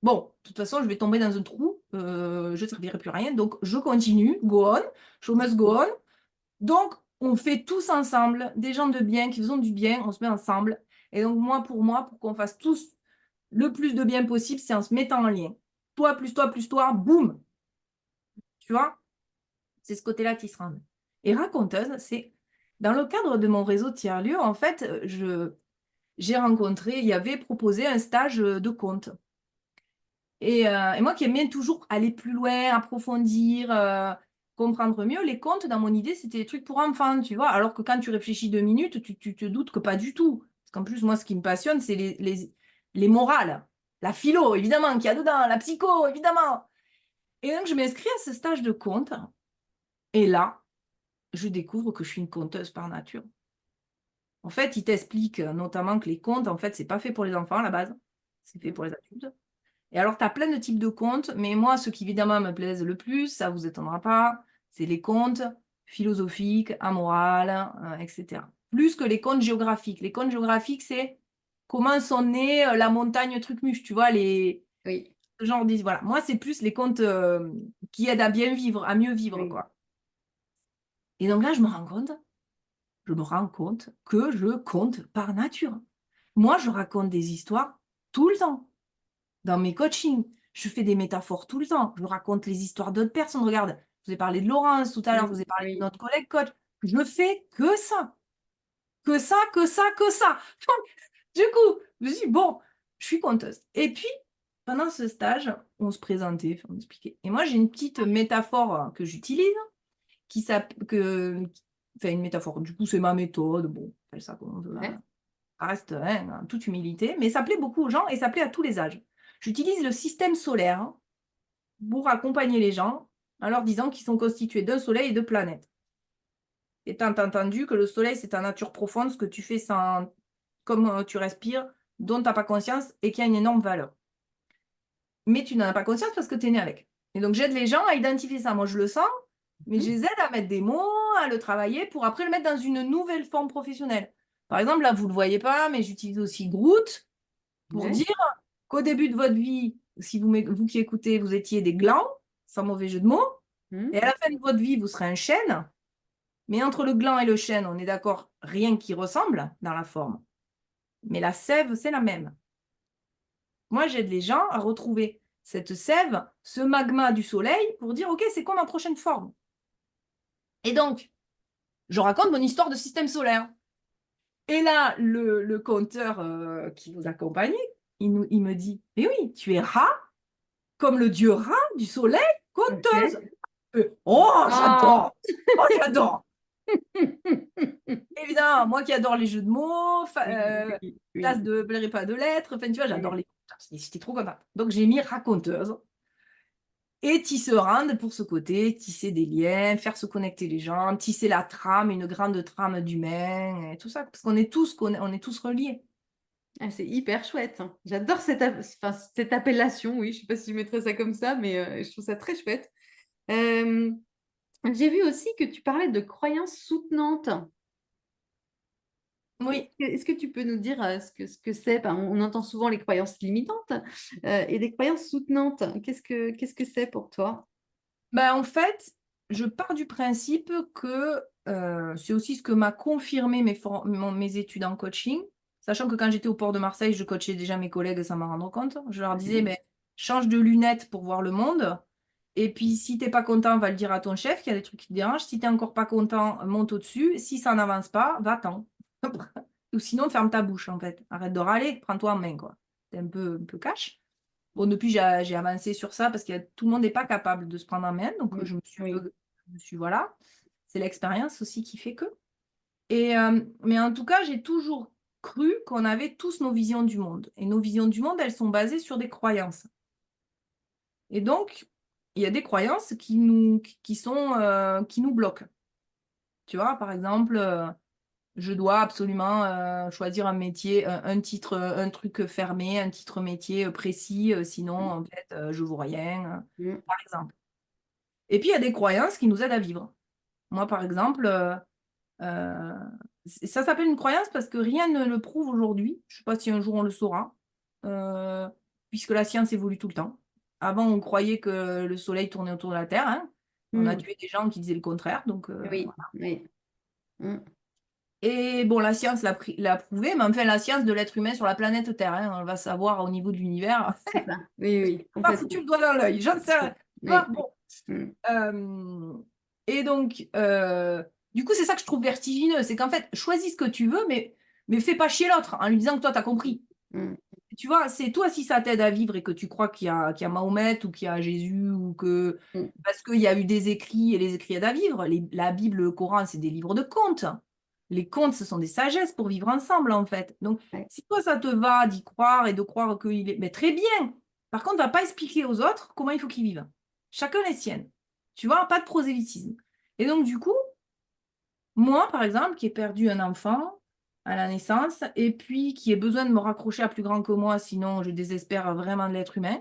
[SPEAKER 2] bon, de toute façon, je vais tomber dans un trou. Je ne servirai plus à rien. Donc, je continue. Go on. Show must go on. Donc, on fait tous ensemble, des gens de bien qui faisons du bien, on se met ensemble. Et donc, moi, pour qu'on fasse tous le plus de bien possible, c'est en se mettant en lien. Toi, plus toi, boum. Tu vois? C'est ce côté-là qui se rend. Et raconteuse, c'est dans le cadre de mon réseau tiers-lieu, en fait, j'ai rencontré, il y avait proposé un stage de conte. Et moi qui aime bien toujours aller plus loin, approfondir, comprendre mieux, les contes, dans mon idée, c'était des trucs pour enfants, tu vois. Alors que quand tu réfléchis 2 minutes, tu te doutes que pas du tout. Parce qu'en plus, moi, ce qui me passionne, c'est les morales. La philo, évidemment, qu'il y a dedans, la psycho, évidemment. Et donc, je m'inscris à ce stage de conte. Et là, je découvre que je suis une conteuse par nature. En fait, il t'explique notamment que les contes, en fait, c'est pas fait pour les enfants à la base. C'est fait pour les adultes. Et alors, tu as plein de types de contes, mais moi, ceux qui évidemment me plaisent le plus, ça vous étonnera pas, c'est les contes philosophiques, amorales, etc. Plus que les contes géographiques. Les contes géographiques, c'est comment sont nés la montagne Trucmuche, tu vois,
[SPEAKER 1] Oui.
[SPEAKER 2] ce genre voilà. Moi, c'est plus les contes qui aident à bien vivre, à mieux vivre,
[SPEAKER 1] Oui.
[SPEAKER 2] quoi. Et donc là, je me rends compte que je compte par nature. Moi, je raconte des histoires tout le temps. Dans mes coachings, je fais des métaphores tout le temps. Je raconte les histoires d'autres personnes. Regarde, je vous ai parlé de Laurence tout à l'heure, je vous ai parlé de
[SPEAKER 1] Oui.
[SPEAKER 2] notre collègue coach. Je ne fais que ça. Que ça, que ça, que ça. Donc, du coup, je me suis dit, bon, je suis conteuse. Et puis, pendant ce stage, on se présentait, enfin, on expliquait. Et moi, j'ai une petite métaphore que j'utilise, enfin, une métaphore. Du coup, c'est ma méthode. Bon, on appelle ça comme on veut,
[SPEAKER 1] Ouais.
[SPEAKER 2] hein. Ça reste en toute humilité, mais ça plaît beaucoup aux gens et ça plaît à tous les âges. J'utilise le système solaire pour accompagner les gens en leur disant qu'ils sont constitués d'un soleil et de planètes. Étant entendu que le soleil, c'est ta nature profonde, ce que tu fais sans, comme tu respires, dont tu n'as pas conscience et qui a une énorme valeur. Mais tu n'en as pas conscience parce que tu es né avec. Et donc, j'aide les gens à identifier ça. Moi, je le sens, mais je
[SPEAKER 1] Mhm.
[SPEAKER 2] les aide à mettre des mots, à le travailler pour après le mettre dans une nouvelle forme professionnelle. Par exemple, là, vous ne le voyez pas, mais j'utilise aussi Groot pour
[SPEAKER 1] Ouais.
[SPEAKER 2] dire qu'au début de votre vie, si vous qui écoutez, vous étiez des glands, sans mauvais jeu de mots, et
[SPEAKER 1] Mhm.
[SPEAKER 2] à la fin de votre vie, vous serez un chêne, mais entre le gland et le chêne, on est d'accord, rien qui ressemble dans la forme. Mais la sève, c'est la même. Moi, j'aide les gens à retrouver cette sève, ce magma du soleil, pour dire, OK, c'est quoi ma prochaine forme? Et donc, je raconte mon histoire de système solaire. Et là, le conteur qui vous accompagne, il me dit, mais oui, tu es rat comme le dieu rat du soleil, conteuse.
[SPEAKER 1] Ok.
[SPEAKER 2] Oh,
[SPEAKER 1] Ah.
[SPEAKER 2] j'adore! Oh, j'adore! Évidemment, moi qui adore les jeux de mots,
[SPEAKER 1] Oui, oui,
[SPEAKER 2] classe
[SPEAKER 1] oui,
[SPEAKER 2] de plairait pas de lettres, enfin, tu vois, j'adore
[SPEAKER 1] oui.
[SPEAKER 2] les. J'étais trop contente. Donc, j'ai mis raconteuse et tisserande pour ce côté, tisser des liens, faire se connecter les gens, tisser la trame, une grande trame d'humain, et tout ça, parce qu'on est tous reliés.
[SPEAKER 1] Ah, c'est hyper chouette, hein. J'adore enfin, cette appellation, oui. Je ne sais pas si je mettrais ça comme ça, mais je trouve ça très chouette. Euh, j'ai vu aussi que tu parlais de croyances soutenantes.
[SPEAKER 2] Oui.
[SPEAKER 1] Est-ce que tu peux nous dire ce que c'est? Enfin, on entend souvent les croyances limitantes et des croyances soutenantes. Qu'est-ce que c'est pour toi?
[SPEAKER 2] Ben, en fait, je pars du principe que c'est aussi ce que m'a confirmé mes études en coaching, sachant que quand j'étais au port de Marseille, je coachais déjà mes collègues sans m'en rendre compte. Je leur disais, mais change de lunettes pour voir le monde. Et puis, si t'es pas content, va le dire à ton chef qu'il y a des trucs qui te dérangent. Si t'es encore pas content, monte au-dessus. Si ça n'avance pas, va-t'en. Ou sinon, ferme ta bouche, en fait. Arrête de râler, prends-toi en main, quoi. T'es un peu cash. Bon, depuis, j'ai avancé sur ça parce que tout le monde n'est pas capable de se prendre en main. Donc,
[SPEAKER 1] Oui,
[SPEAKER 2] voilà. C'est l'expérience aussi qui fait que. Mais en tout cas, j'ai toujours cru qu'on avait tous nos visions du monde. Et nos visions du monde, elles sont basées sur des croyances. Et donc, il y a des croyances qui nous bloquent. Tu vois, par exemple, je dois absolument choisir un métier, un titre, un truc fermé, un titre métier précis, sinon, en fait, je vaux rien,
[SPEAKER 1] mm,
[SPEAKER 2] par exemple. Et puis, il y a des croyances qui nous aident à vivre. Moi, par exemple, euh, ça s'appelle une croyance parce que rien ne le prouve aujourd'hui. Je ne sais pas si un jour on le saura, euh, puisque la science évolue tout le temps. Avant, on croyait que le soleil tournait autour de la Terre, hein. On a
[SPEAKER 1] mm.
[SPEAKER 2] tué des gens qui disaient le contraire. Donc,
[SPEAKER 1] Oui, oui. Mm.
[SPEAKER 2] et bon, la science l'a prouvé, mais enfin, la science de l'être humain sur la planète Terre, hein, on va savoir au niveau de l'univers.
[SPEAKER 1] C'est ça. Oui, oui,
[SPEAKER 2] Pas foutu
[SPEAKER 1] complètement.
[SPEAKER 2] le doigt dans l'œil, j'en sais rien. Tu vois,
[SPEAKER 1] Oui.
[SPEAKER 2] bon.
[SPEAKER 1] Mm,
[SPEAKER 2] Euh, et donc, du coup, c'est ça que je trouve vertigineux, c'est qu'en fait, choisis ce que tu veux, mais fais pas chier l'autre en lui disant que toi, tu as compris.
[SPEAKER 1] mm,
[SPEAKER 2] Tu vois, c'est toi si ça t'aide à vivre et que tu crois qu'il y a Mahomet ou qu'il y a Jésus ou que...
[SPEAKER 1] mm.
[SPEAKER 2] Parce qu'il y a eu des écrits et les écrits aident à vivre. La Bible, le Coran, c'est des livres de contes. Les contes, ce sont des sagesses pour vivre ensemble, en fait. Donc,
[SPEAKER 1] Ouais.
[SPEAKER 2] si toi, ça te va d'y croire et de croire qu'il est... Mais très bien. Par contre, va pas expliquer aux autres comment il faut qu'ils vivent. Chacun les siennes. Tu vois, pas de prosélytisme. Et donc, du coup, moi, par exemple, qui ai perdu un enfant à la naissance et puis qui ai besoin de me raccrocher à plus grand que moi, sinon je désespère vraiment de l'être humain,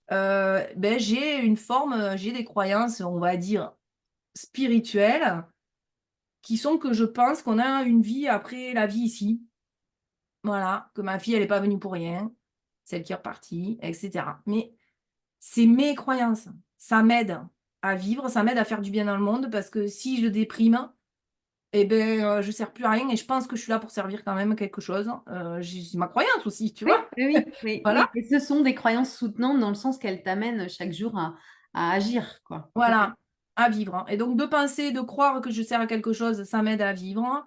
[SPEAKER 2] ben, j'ai des croyances, on va dire, spirituelles qui sont que je pense qu'on a une vie après la vie ici. Voilà, que ma fille, elle n'est pas venue pour rien, celle qui est repartie, etc. Mais c'est mes croyances. Ça m'aide à vivre, ça m'aide à faire du bien dans le monde parce que si je déprime, eh ben, je ne sers plus à rien et je pense que je suis là pour servir quand même à quelque chose. C'est ma croyance aussi, tu
[SPEAKER 1] Oui,
[SPEAKER 2] vois.
[SPEAKER 1] oui, oui,
[SPEAKER 2] Voilà,
[SPEAKER 1] oui. Et ce sont des croyances soutenantes dans le sens qu'elles t'amènent chaque jour à agir, quoi.
[SPEAKER 2] voilà, à vivre, hein. Et donc, de penser, de croire que je sers à quelque chose, ça m'aide à vivre, hein.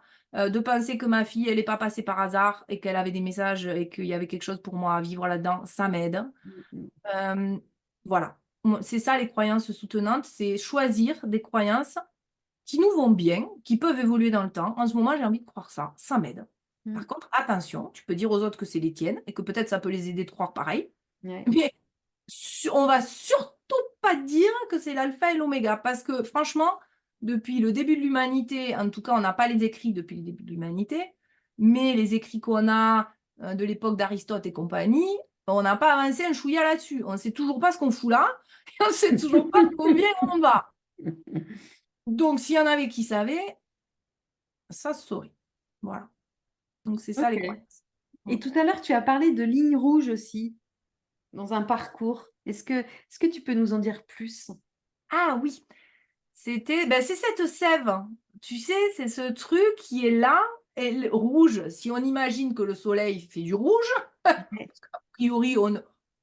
[SPEAKER 2] De penser que ma fille, elle n'est pas passée par hasard et qu'elle avait des messages et qu'il y avait quelque chose pour moi à vivre là-dedans, ça m'aide.
[SPEAKER 1] Mm, mm.
[SPEAKER 2] Euh, voilà. C'est ça les croyances soutenantes, c'est choisir des croyances qui nous vont bien, qui peuvent évoluer dans le temps. En ce moment, j'ai envie de croire ça. Ça m'aide.
[SPEAKER 1] Mm.
[SPEAKER 2] Par contre, attention, tu peux dire aux autres que c'est les tiennes et que peut-être ça peut les aider de croire pareil.
[SPEAKER 1] Ouais.
[SPEAKER 2] Mais on va surtout pas dire que c'est l'alpha et l'oméga parce que franchement, depuis le début de l'humanité, en tout cas, on n'a pas les écrits depuis le début de l'humanité, mais les écrits qu'on a de l'époque d'Aristote et compagnie, on n'a pas avancé un chouïa là-dessus. On ne sait toujours pas ce qu'on fout là et on ne sait toujours pas combien on va. Donc, s'il y en avait qui savaient, ça se saurait. Voilà. Donc, c'est ça
[SPEAKER 1] Ok.
[SPEAKER 2] les croyances. Mm.
[SPEAKER 1] Et tout à l'heure, tu as parlé de lignes rouges aussi dans un parcours. Est-ce que tu peux nous en dire plus?
[SPEAKER 2] Ah oui, c'est cette sève. Tu sais, c'est ce truc qui est là, et rouge. Si on imagine que le soleil fait du rouge,
[SPEAKER 1] Ouais.
[SPEAKER 2] parce qu'a priori,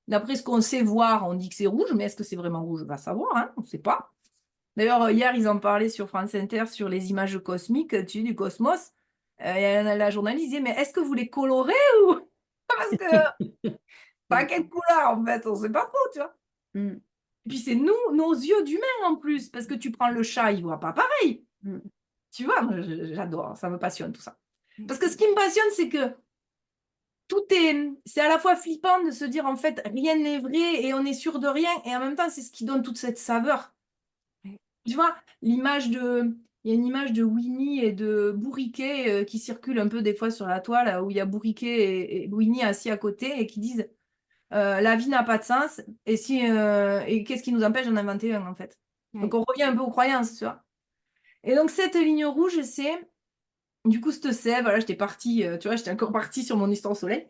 [SPEAKER 2] d'après ce qu'on sait voir, on dit que c'est rouge, mais est-ce que c'est vraiment rouge? On va savoir, hein, on ne sait pas. D'ailleurs, hier, ils en parlaient sur France Inter sur les images cosmiques, tu sais, du cosmos. Et la journaliste disait, mais est-ce que vous les colorez ou... Parce que pas quelle couleur, en fait, on sait pas trop, tu vois.
[SPEAKER 1] Mm,
[SPEAKER 2] Et puis c'est nous, nos yeux d'humains en plus, parce que tu prends le chat, il voit pas pareil.
[SPEAKER 1] mm,
[SPEAKER 2] Tu vois, moi, j'adore, ça me passionne tout ça. Parce que ce qui me passionne, c'est que c'est à la fois flippant de se dire en fait rien n'est vrai et on est sûr de rien, et en même temps c'est ce qui donne toute cette saveur. Tu vois, l'image il y a une image de Winnie et de Bourriquet qui circule un peu des fois sur la toile, où il y a Bourriquet et Winnie assis à côté et qui disent la vie n'a pas de sens et qu'est-ce qui nous empêche d'en inventer un en fait. Donc
[SPEAKER 1] Ouais.
[SPEAKER 2] on revient un peu aux croyances, tu vois. Et donc cette ligne rouge, c'est du coup cette sève, voilà, j'étais partie, tu vois, j'étais encore partie sur mon histoire au soleil.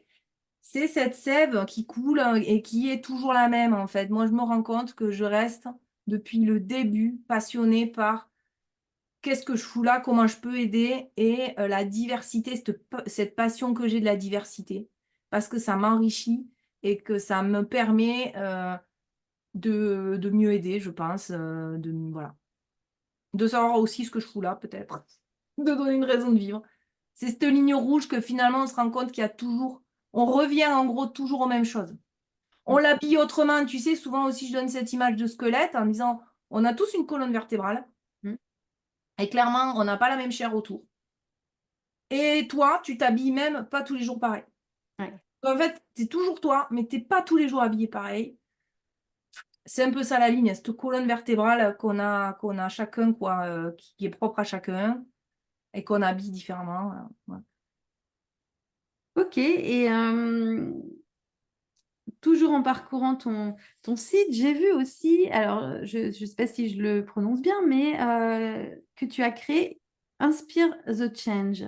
[SPEAKER 2] C'est cette sève qui coule et qui est toujours la même en fait. Moi, je me rends compte que je reste depuis le début passionnée par qu'est-ce que je fous là, comment je peux aider et la diversité, cette passion que j'ai de la diversité, parce que ça m'enrichit et que ça me permet de mieux aider, je pense, voilà. De savoir aussi ce que je fous là, peut-être, de donner une raison de vivre. C'est cette ligne rouge que finalement on se rend compte qu'il y a toujours, on revient en gros toujours aux mêmes choses. On
[SPEAKER 1] Mm.
[SPEAKER 2] l'habille autrement, tu sais, souvent aussi je donne cette image de squelette en disant on a tous une colonne vertébrale
[SPEAKER 1] Mm.
[SPEAKER 2] et clairement on n'a pas la même chair autour. Et toi, tu t'habilles même pas tous les jours pareil.
[SPEAKER 1] Ouais.
[SPEAKER 2] En fait, c'est toujours toi, mais t'es pas tous les jours habillé pareil. C'est un peu ça la ligne, cette colonne vertébrale qu'on a chacun, quoi, qui est propre à chacun et qu'on habille différemment. Ouais.
[SPEAKER 1] Ok, et toujours en parcourant ton site, j'ai vu aussi, alors je ne sais pas si je le prononce bien, mais que tu as créé Inspire the Change.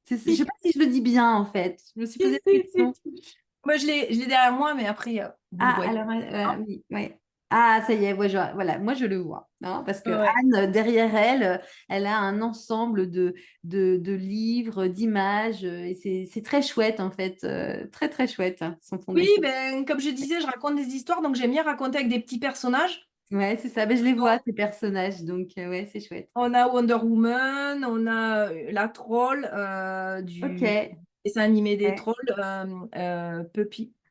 [SPEAKER 1] Je ne sais
[SPEAKER 2] Si,
[SPEAKER 1] pas si je le dis bien en fait. Je me suis posé
[SPEAKER 2] si,
[SPEAKER 1] la
[SPEAKER 2] si,
[SPEAKER 1] question.
[SPEAKER 2] si. Moi, je l'ai derrière moi, mais après, vous le
[SPEAKER 1] Ah,
[SPEAKER 2] voyez.
[SPEAKER 1] alors, oui, ouais. Ah, ça y est, ouais, voilà, moi je le vois, hein, parce que
[SPEAKER 2] Ouais.
[SPEAKER 1] Anne, derrière elle, elle a un ensemble de livres, d'images, et c'est très chouette en fait, très très chouette, hein, son
[SPEAKER 2] Oui,
[SPEAKER 1] dessin.
[SPEAKER 2] ben, comme je disais, je raconte des histoires, donc j'aime bien raconter avec des petits personnages.
[SPEAKER 1] Ouais, c'est ça, ben, je les vois, ces personnages, donc ouais, c'est chouette.
[SPEAKER 2] On a Wonder Woman, on a la troll
[SPEAKER 1] Ok,
[SPEAKER 2] du dessin animé des
[SPEAKER 1] ouais,
[SPEAKER 2] trolls,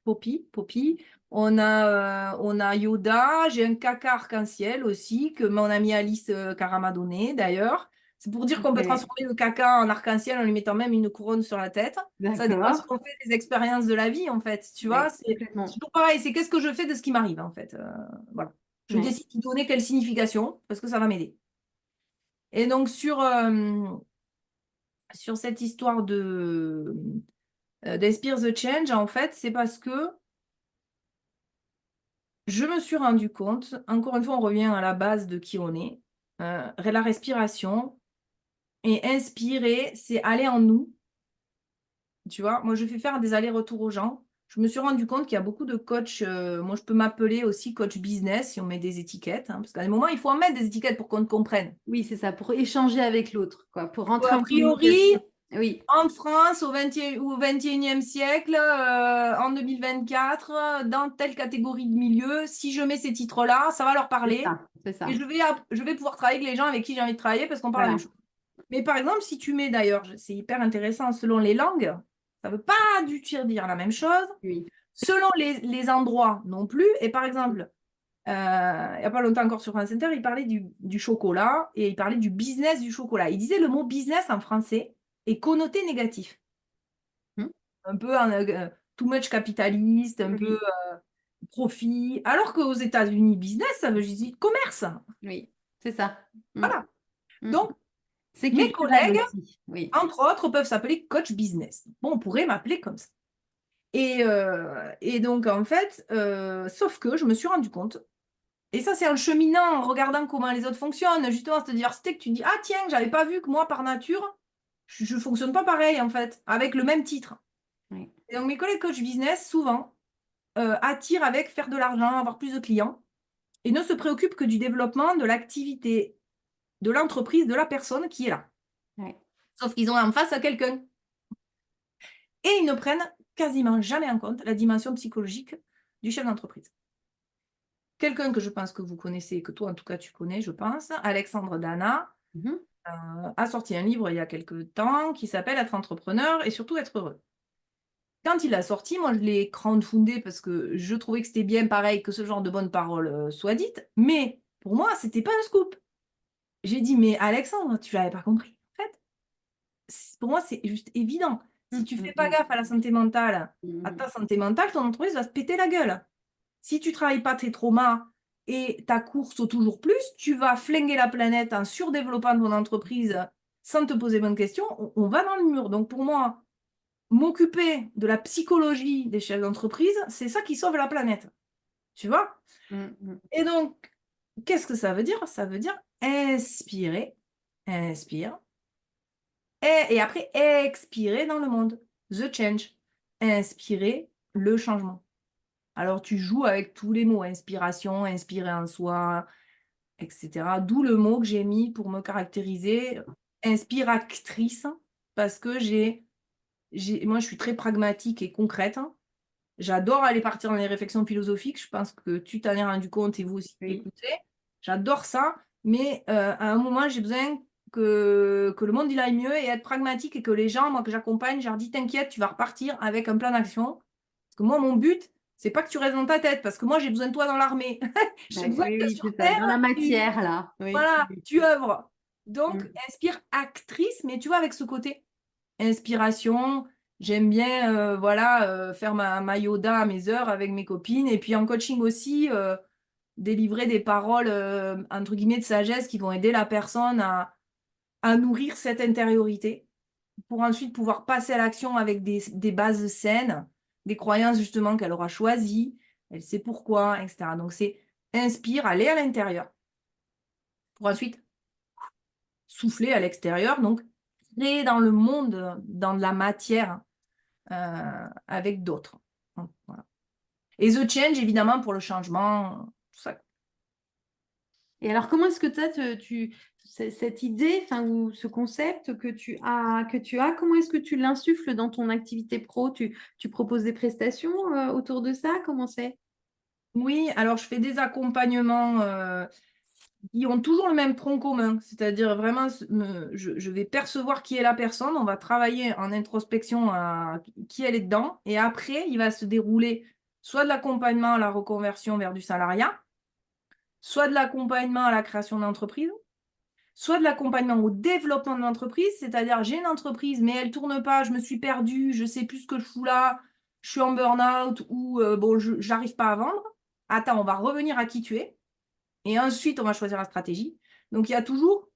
[SPEAKER 2] Poppy. On a Yoda. J'ai un caca arc-en-ciel aussi que mon amie Alice Cara m'a donné d'ailleurs. C'est pour dire qu'on peut
[SPEAKER 1] ok,
[SPEAKER 2] transformer le caca en arc-en-ciel en lui mettant même une couronne sur la tête. Ça dépend ce
[SPEAKER 1] d'accord,
[SPEAKER 2] qu'on fait des expériences de la vie en fait. Tu vois,
[SPEAKER 1] ouais,
[SPEAKER 2] c'est
[SPEAKER 1] complètement,
[SPEAKER 2] toujours pareil. C'est qu'est-ce que je fais de ce qui m'arrive en fait. Voilà. Je
[SPEAKER 1] ouais.
[SPEAKER 2] décide de donner quelle signification parce que ça va m'aider. Et donc, sur cette histoire d'Inspire the Change, en fait, c'est parce que je me suis rendu compte, encore une fois, on revient à la base de qui on est, la respiration, et inspirer, c'est aller en nous. Tu vois, moi, je fais faire des allers-retours aux gens. Je me suis rendu compte qu'il y a beaucoup de coachs. Moi, je peux m'appeler aussi coach business si on met des étiquettes, hein, parce qu'à un moment, il faut en mettre des étiquettes pour qu'on te comprenne.
[SPEAKER 1] Oui, c'est ça, pour échanger avec l'autre, quoi, pour rentrer
[SPEAKER 2] A
[SPEAKER 1] en
[SPEAKER 2] priori,
[SPEAKER 1] communication. Oui,
[SPEAKER 2] en France, au 21e siècle, en 2024, dans telle catégorie de milieu, si je mets ces titres-là, ça va leur
[SPEAKER 1] c'est
[SPEAKER 2] parler.
[SPEAKER 1] ça, c'est
[SPEAKER 2] Et
[SPEAKER 1] ça.
[SPEAKER 2] je vais pouvoir travailler avec les gens avec qui j'ai envie de travailler parce qu'on parle la même
[SPEAKER 1] Voilà,
[SPEAKER 2] chose. Mais par exemple, si tu mets d'ailleurs, c'est hyper intéressant, selon les langues, ça ne veut pas du tout dire la même chose.
[SPEAKER 1] oui.
[SPEAKER 2] Selon les endroits non plus. Et par exemple, il n'y a pas longtemps encore sur France Inter, il parlait du chocolat et il parlait du business du chocolat. Il disait le mot business en français est connoté négatif.
[SPEAKER 1] Hmm.
[SPEAKER 2] Un peu too much capitaliste, un peu
[SPEAKER 1] Oui,
[SPEAKER 2] profit. Alors qu'aux États-Unis, business, ça veut juste dire commerce.
[SPEAKER 1] oui, c'est ça. Hmm,
[SPEAKER 2] Voilà.
[SPEAKER 1] hmm.
[SPEAKER 2] Donc,
[SPEAKER 1] C'est
[SPEAKER 2] mes
[SPEAKER 1] culturel
[SPEAKER 2] collègues,
[SPEAKER 1] aussi, oui.
[SPEAKER 2] entre autres, peuvent s'appeler coach business. Bon, on pourrait m'appeler comme ça. Et donc, en fait, sauf que je me suis rendu compte, et ça, c'est en cheminant, en regardant comment les autres fonctionnent, justement, cette diversité que tu dis, ah tiens, j'avais pas vu que moi, par nature, je fonctionne pas pareil, en fait, avec le même titre.
[SPEAKER 1] Oui,
[SPEAKER 2] Et donc, mes collègues coach business, souvent, attirent avec faire de l'argent, avoir plus de clients, et ne se préoccupent que du développement de l'activité, de l'entreprise, de la personne qui est là.
[SPEAKER 1] oui.
[SPEAKER 2] Sauf qu'ils ont en face à quelqu'un. Et ils ne prennent quasiment jamais en compte la dimension psychologique du chef d'entreprise. Quelqu'un que je pense que vous connaissez, que toi en tout cas tu connais, je pense, Alexandre Dana,
[SPEAKER 1] Mhm.
[SPEAKER 2] a sorti un livre il y a quelques temps qui s'appelle Être entrepreneur et surtout être heureux. Quand il l'a sorti, moi je l'ai crowdfundé parce que je trouvais que c'était bien pareil que ce genre de bonnes paroles soient dites, mais pour moi, c'était pas un scoop. J'ai dit, mais Alexandre, tu l'avais pas compris. En fait, pour moi, c'est juste évident. Si tu fais pas
[SPEAKER 1] Mhm.
[SPEAKER 2] gaffe à la santé mentale, à
[SPEAKER 1] Mhm.
[SPEAKER 2] ta santé mentale, ton entreprise va se péter la gueule. Si tu travailles pas tes traumas et ta course au toujours plus, tu vas flinguer la planète en surdéveloppant ton entreprise sans te poser bonne question, on va dans le mur. Donc pour moi, m'occuper de la psychologie des chefs d'entreprise, c'est ça qui sauve la planète. Tu vois? Et donc, qu'est-ce que ça veut dire? Ça veut dire inspirer, inspire, et après expirer dans le monde. The change. Inspirer le changement. Alors, tu joues avec tous les mots, inspiration, inspirer en soi, etc. D'où le mot que j'ai mis pour me caractériser, inspiratrice, parce que moi, je suis très pragmatique et concrète. J'adore aller partir dans les réflexions philosophiques. Je pense que tu t'en es rendu compte et vous aussi
[SPEAKER 1] Oui.
[SPEAKER 2] écoutez. J'adore ça, mais à un moment, j'ai besoin que le monde il aille mieux et être pragmatique et que les gens, moi que j'accompagne, je leur dis t'inquiète, tu vas repartir avec un plan d'action. Parce que moi, mon but, c'est pas que tu restes dans ta tête, parce que moi, j'ai besoin de toi dans l'armée. J'ai besoin
[SPEAKER 1] Oui,
[SPEAKER 2] que
[SPEAKER 1] oui,
[SPEAKER 2] sur
[SPEAKER 1] c'est ça.
[SPEAKER 2] Terre,
[SPEAKER 1] Dans la matière, là. Oui.
[SPEAKER 2] voilà, tu œuvres. Donc,
[SPEAKER 1] Mm.
[SPEAKER 2] inspire actrice, mais tu vois, avec ce côté inspiration. J'aime bien voilà, faire ma yoda à mes heures avec mes copines. Et puis en coaching aussi, délivrer des paroles, entre guillemets, de sagesse qui vont aider la personne à nourrir cette intériorité pour ensuite pouvoir passer à l'action avec des bases saines, des croyances justement qu'elle aura choisies, elle sait pourquoi, etc. Donc c'est inspire, aller à l'intérieur pour ensuite souffler à l'extérieur, donc créer dans le monde, dans de la matière, avec d'autres. Donc, voilà. Et The Change, évidemment, pour le changement, tout ça.
[SPEAKER 1] Et alors, comment est-ce que cette idée, enfin, ou ce concept que tu as, comment est-ce que tu l'insuffles dans ton activité pro? Tu proposes des prestations autour de ça? Comment c'est?
[SPEAKER 2] Oui, alors je fais des accompagnements qui ont toujours le même tronc commun, c'est-à-dire vraiment, je vais percevoir qui est la personne, on va travailler en introspection à qui elle est dedans, et après, il va se dérouler soit de l'accompagnement à la reconversion vers du salariat, soit de l'accompagnement à la création d'entreprise, soit de l'accompagnement au développement de l'entreprise, c'est-à-dire j'ai une entreprise, mais elle tourne pas, je me suis perdue, je sais plus ce que je fous là, je suis en burn-out ou bon, je n'arrive pas à vendre. Attends, on va revenir à qui tu es et ensuite on va choisir la stratégie. Donc il y a toujours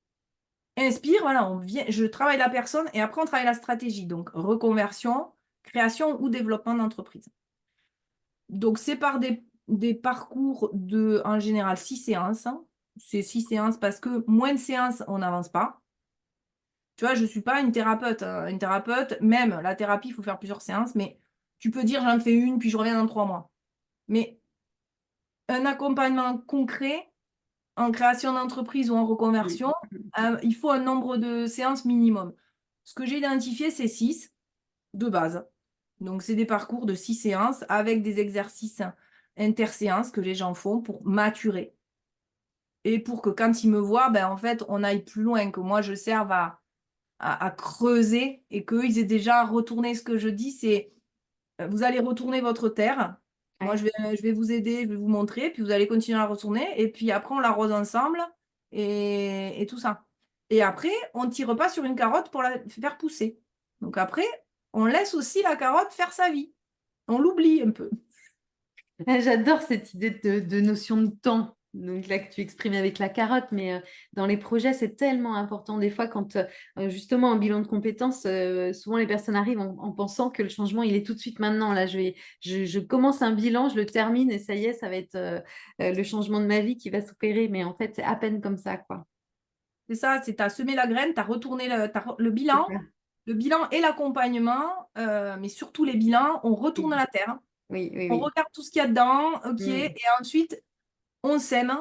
[SPEAKER 2] inspire, voilà, je travaille la personne et après on travaille la stratégie. Donc reconversion, création ou développement d'entreprise. Donc c'est par des parcours de, en général, 6 séances. C'est 6 séances parce que moins de séances, on n'avance pas. Tu vois, je ne suis pas une thérapeute. Une thérapeute, même la thérapie, il faut faire plusieurs séances, mais tu peux dire j'en fais une, puis je reviens dans 3 mois. Mais un accompagnement concret en création d'entreprise ou en reconversion, il faut un nombre de séances minimum. Ce que j'ai identifié, c'est 6 de base. Donc, c'est des parcours de 6 séances avec des exercices interséances que les gens font pour maturer. Et pour que quand ils me voient, ben, en fait, on aille plus loin, que moi, je serve à creuser et qu'ils aient déjà retourné ce que je dis, c'est vous allez retourner votre terre. Moi,
[SPEAKER 1] Ouais.
[SPEAKER 2] je vais vous aider, je vais vous montrer, puis vous allez continuer à retourner. Et puis après, on l'arrose ensemble et tout ça. Et après, on ne tire pas sur une carotte pour la faire pousser. Donc après, on laisse aussi la carotte faire sa vie. On l'oublie un peu.
[SPEAKER 1] J'adore cette idée de notion de temps. Donc là que tu exprimes avec la carotte, mais dans les projets, c'est tellement important. Des fois, quand justement en bilan de compétences, souvent les personnes arrivent en pensant que le changement, il est tout de suite maintenant. Là, je commence un bilan, je le termine et ça y est, ça va être le changement de ma vie qui va s'opérer. Mais en fait, c'est à peine comme ça, quoi.
[SPEAKER 2] C'est ça, c'est tu as semé la graine, tu as retourné le
[SPEAKER 1] C'est
[SPEAKER 2] bilan.
[SPEAKER 1] ça.
[SPEAKER 2] Le bilan et l'accompagnement, mais surtout les bilans, on retourne à
[SPEAKER 1] Oui,
[SPEAKER 2] la terre.
[SPEAKER 1] oui, oui,
[SPEAKER 2] On
[SPEAKER 1] oui.
[SPEAKER 2] regarde tout ce qu'il y a dedans, ok, et
[SPEAKER 1] Mm.
[SPEAKER 2] ensuite on sème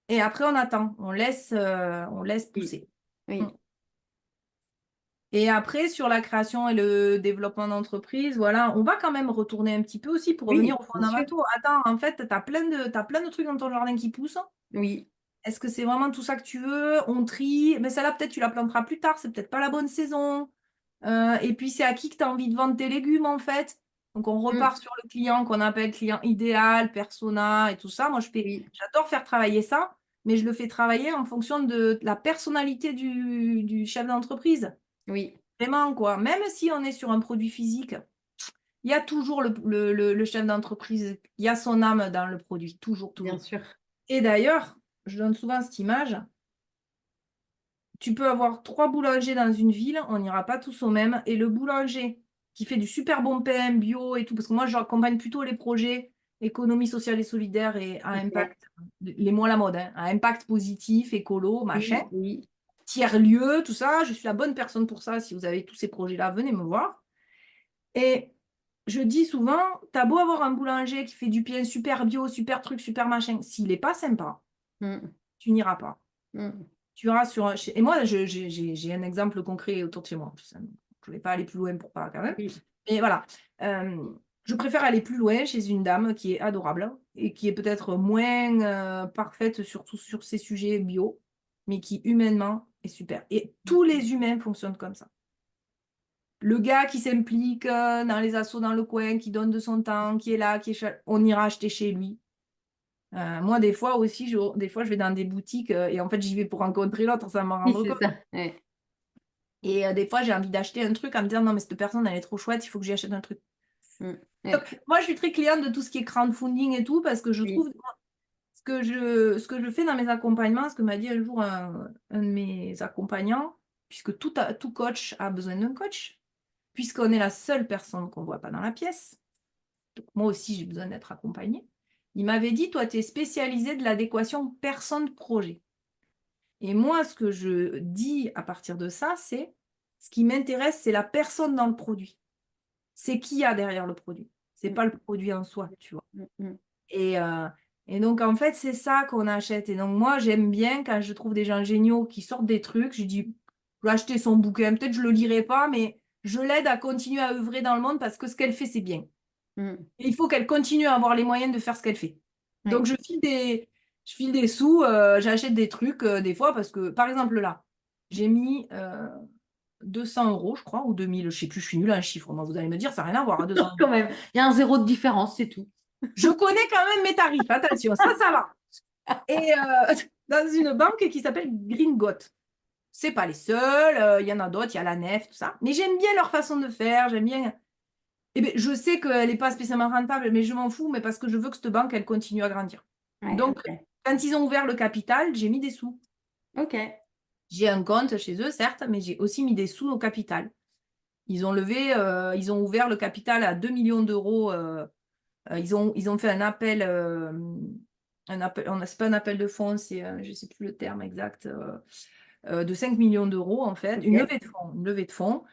[SPEAKER 2] et après on attend, on laisse
[SPEAKER 1] Oui,
[SPEAKER 2] pousser. Mm.
[SPEAKER 1] oui,
[SPEAKER 2] Et après, sur la création et le développement d'entreprise, voilà, on va quand même retourner un petit peu aussi pour revenir
[SPEAKER 1] oui,
[SPEAKER 2] aux
[SPEAKER 1] bien sûr.
[SPEAKER 2] fondamentaux. Attends, en fait, t'as plein de trucs dans ton jardin qui poussent.
[SPEAKER 1] Oui,
[SPEAKER 2] Est-ce que c'est vraiment tout ça que tu veux? On trie, mais celle-là, peut-être tu la planteras plus tard, c'est peut-être pas la bonne saison. Et puis, c'est à qui que tu as envie de vendre tes légumes, en fait. Donc, on
[SPEAKER 1] Mm.
[SPEAKER 2] repart sur le client qu'on appelle client idéal, persona et tout ça. Moi,
[SPEAKER 1] Oui,
[SPEAKER 2] j'adore faire travailler ça, mais je le fais travailler en fonction de la personnalité du chef d'entreprise.
[SPEAKER 1] oui,
[SPEAKER 2] Vraiment, quoi. Même si on est sur un produit physique, il y a toujours le chef d'entreprise, il y a son âme dans le produit. Toujours,
[SPEAKER 1] bien
[SPEAKER 2] toujours.
[SPEAKER 1] sûr.
[SPEAKER 2] Et d'ailleurs, je donne souvent cette image. Tu peux avoir 3 boulangers dans une ville, on n'ira pas tous au même. Et le boulanger qui fait du super bon pain bio et tout, parce que moi, j'accompagne plutôt les projets économie sociale et solidaire et à
[SPEAKER 1] Ok.
[SPEAKER 2] impact, les mots à la mode, hein, à impact positif, écolo, machin,
[SPEAKER 1] Oui, oui.
[SPEAKER 2] tiers-lieu, tout ça. Je suis la bonne personne pour ça. Si vous avez tous ces projets-là, venez me voir. Et je dis souvent, t'as beau avoir un boulanger qui fait du pain super bio, super truc, super machin, s'il n'est pas sympa,
[SPEAKER 1] Mm,
[SPEAKER 2] tu n'iras pas.
[SPEAKER 1] mm.
[SPEAKER 2] Tu iras sur Et moi, j'ai un exemple concret autour de chez moi. Je ne vais pas aller plus loin pour pas quand même.
[SPEAKER 1] Oui.
[SPEAKER 2] Mais voilà. Je préfère aller plus loin chez une dame qui est adorable et qui est peut-être moins parfaite, surtout sur ces sujets bio, mais qui humainement est super. Et tous les humains fonctionnent comme ça. Le gars qui s'implique dans les assos dans le coin, qui donne de son temps, qui est là, on ira acheter chez lui. Moi, des fois aussi, des fois, je vais dans des boutiques et en fait, j'y vais pour rencontrer l'autre, sans m'en
[SPEAKER 1] Oui,
[SPEAKER 2] rendre
[SPEAKER 1] c'est
[SPEAKER 2] compte.
[SPEAKER 1] ça. Ouais.
[SPEAKER 2] Et des fois, j'ai envie d'acheter un truc en me disant, non, mais cette personne, elle est trop chouette, il faut que j'y achète un truc.
[SPEAKER 1] Mm,
[SPEAKER 2] Donc,
[SPEAKER 1] ouais.
[SPEAKER 2] moi, je suis très cliente de tout ce qui est crowdfunding et tout, parce que je
[SPEAKER 1] Oui.
[SPEAKER 2] trouve ce que je fais dans mes accompagnements, ce que m'a dit un jour un de mes accompagnants, puisque tout coach a besoin d'un coach, puisqu'on est la seule personne qu'on ne voit pas dans la pièce. Donc, moi aussi, j'ai besoin d'être accompagnée. Il m'avait dit, toi, tu es spécialisé de l'adéquation personne-projet. Et moi, ce que je dis à partir de ça, c'est ce qui m'intéresse, c'est la personne dans le produit. C'est qui y a derrière le produit. C'est
[SPEAKER 1] Mm,
[SPEAKER 2] pas le produit en soi, tu vois.
[SPEAKER 1] mm, mm.
[SPEAKER 2] Et, euh, et donc, en fait, c'est ça qu'on achète. Et donc, moi, j'aime bien quand je trouve des gens géniaux qui sortent des trucs. Je dis, je vais acheter son bouquin. Peut-être je le lirai pas, mais je l'aide à continuer à œuvrer dans le monde parce que ce qu'elle fait, c'est bien.
[SPEAKER 1] Mm.
[SPEAKER 2] Et il faut qu'elle continue à avoir les moyens de faire ce qu'elle fait. Donc,
[SPEAKER 1] Ouais.
[SPEAKER 2] je file des sous, j'achète des trucs des fois parce que, par exemple, là, j'ai mis 200 euros, je crois, ou 2000, je sais plus, je suis nulle à un chiffre. Moi, vous allez me dire, ça n'a rien à voir, à 200
[SPEAKER 1] Quand
[SPEAKER 2] euros.
[SPEAKER 1] même, il y a un zéro de différence, c'est tout.
[SPEAKER 2] Je connais quand même mes tarifs, attention, ça va. Et dans une banque qui s'appelle Gringot. C'est pas les seuls, il y en a d'autres, il y a la Nef, tout ça. Mais j'aime bien leur façon de faire, j'aime bien. Eh bien, je sais qu'elle n'est pas spécialement rentable, mais je m'en fous, mais parce que je veux que cette banque, elle continue à grandir.
[SPEAKER 1] Ouais,
[SPEAKER 2] Donc,
[SPEAKER 1] ok.
[SPEAKER 2] quand ils ont ouvert le capital, j'ai mis des sous.
[SPEAKER 1] Ok.
[SPEAKER 2] J'ai un compte chez eux, certes, mais j'ai aussi mis des sous au capital. Ils ont ouvert le capital à 2 millions d'euros. Ils ont fait un appel, c'est pas un appel de fonds, c'est, je ne sais plus le terme exact, de 5 millions d'euros, en fait,
[SPEAKER 1] Ok.
[SPEAKER 2] une levée de fonds.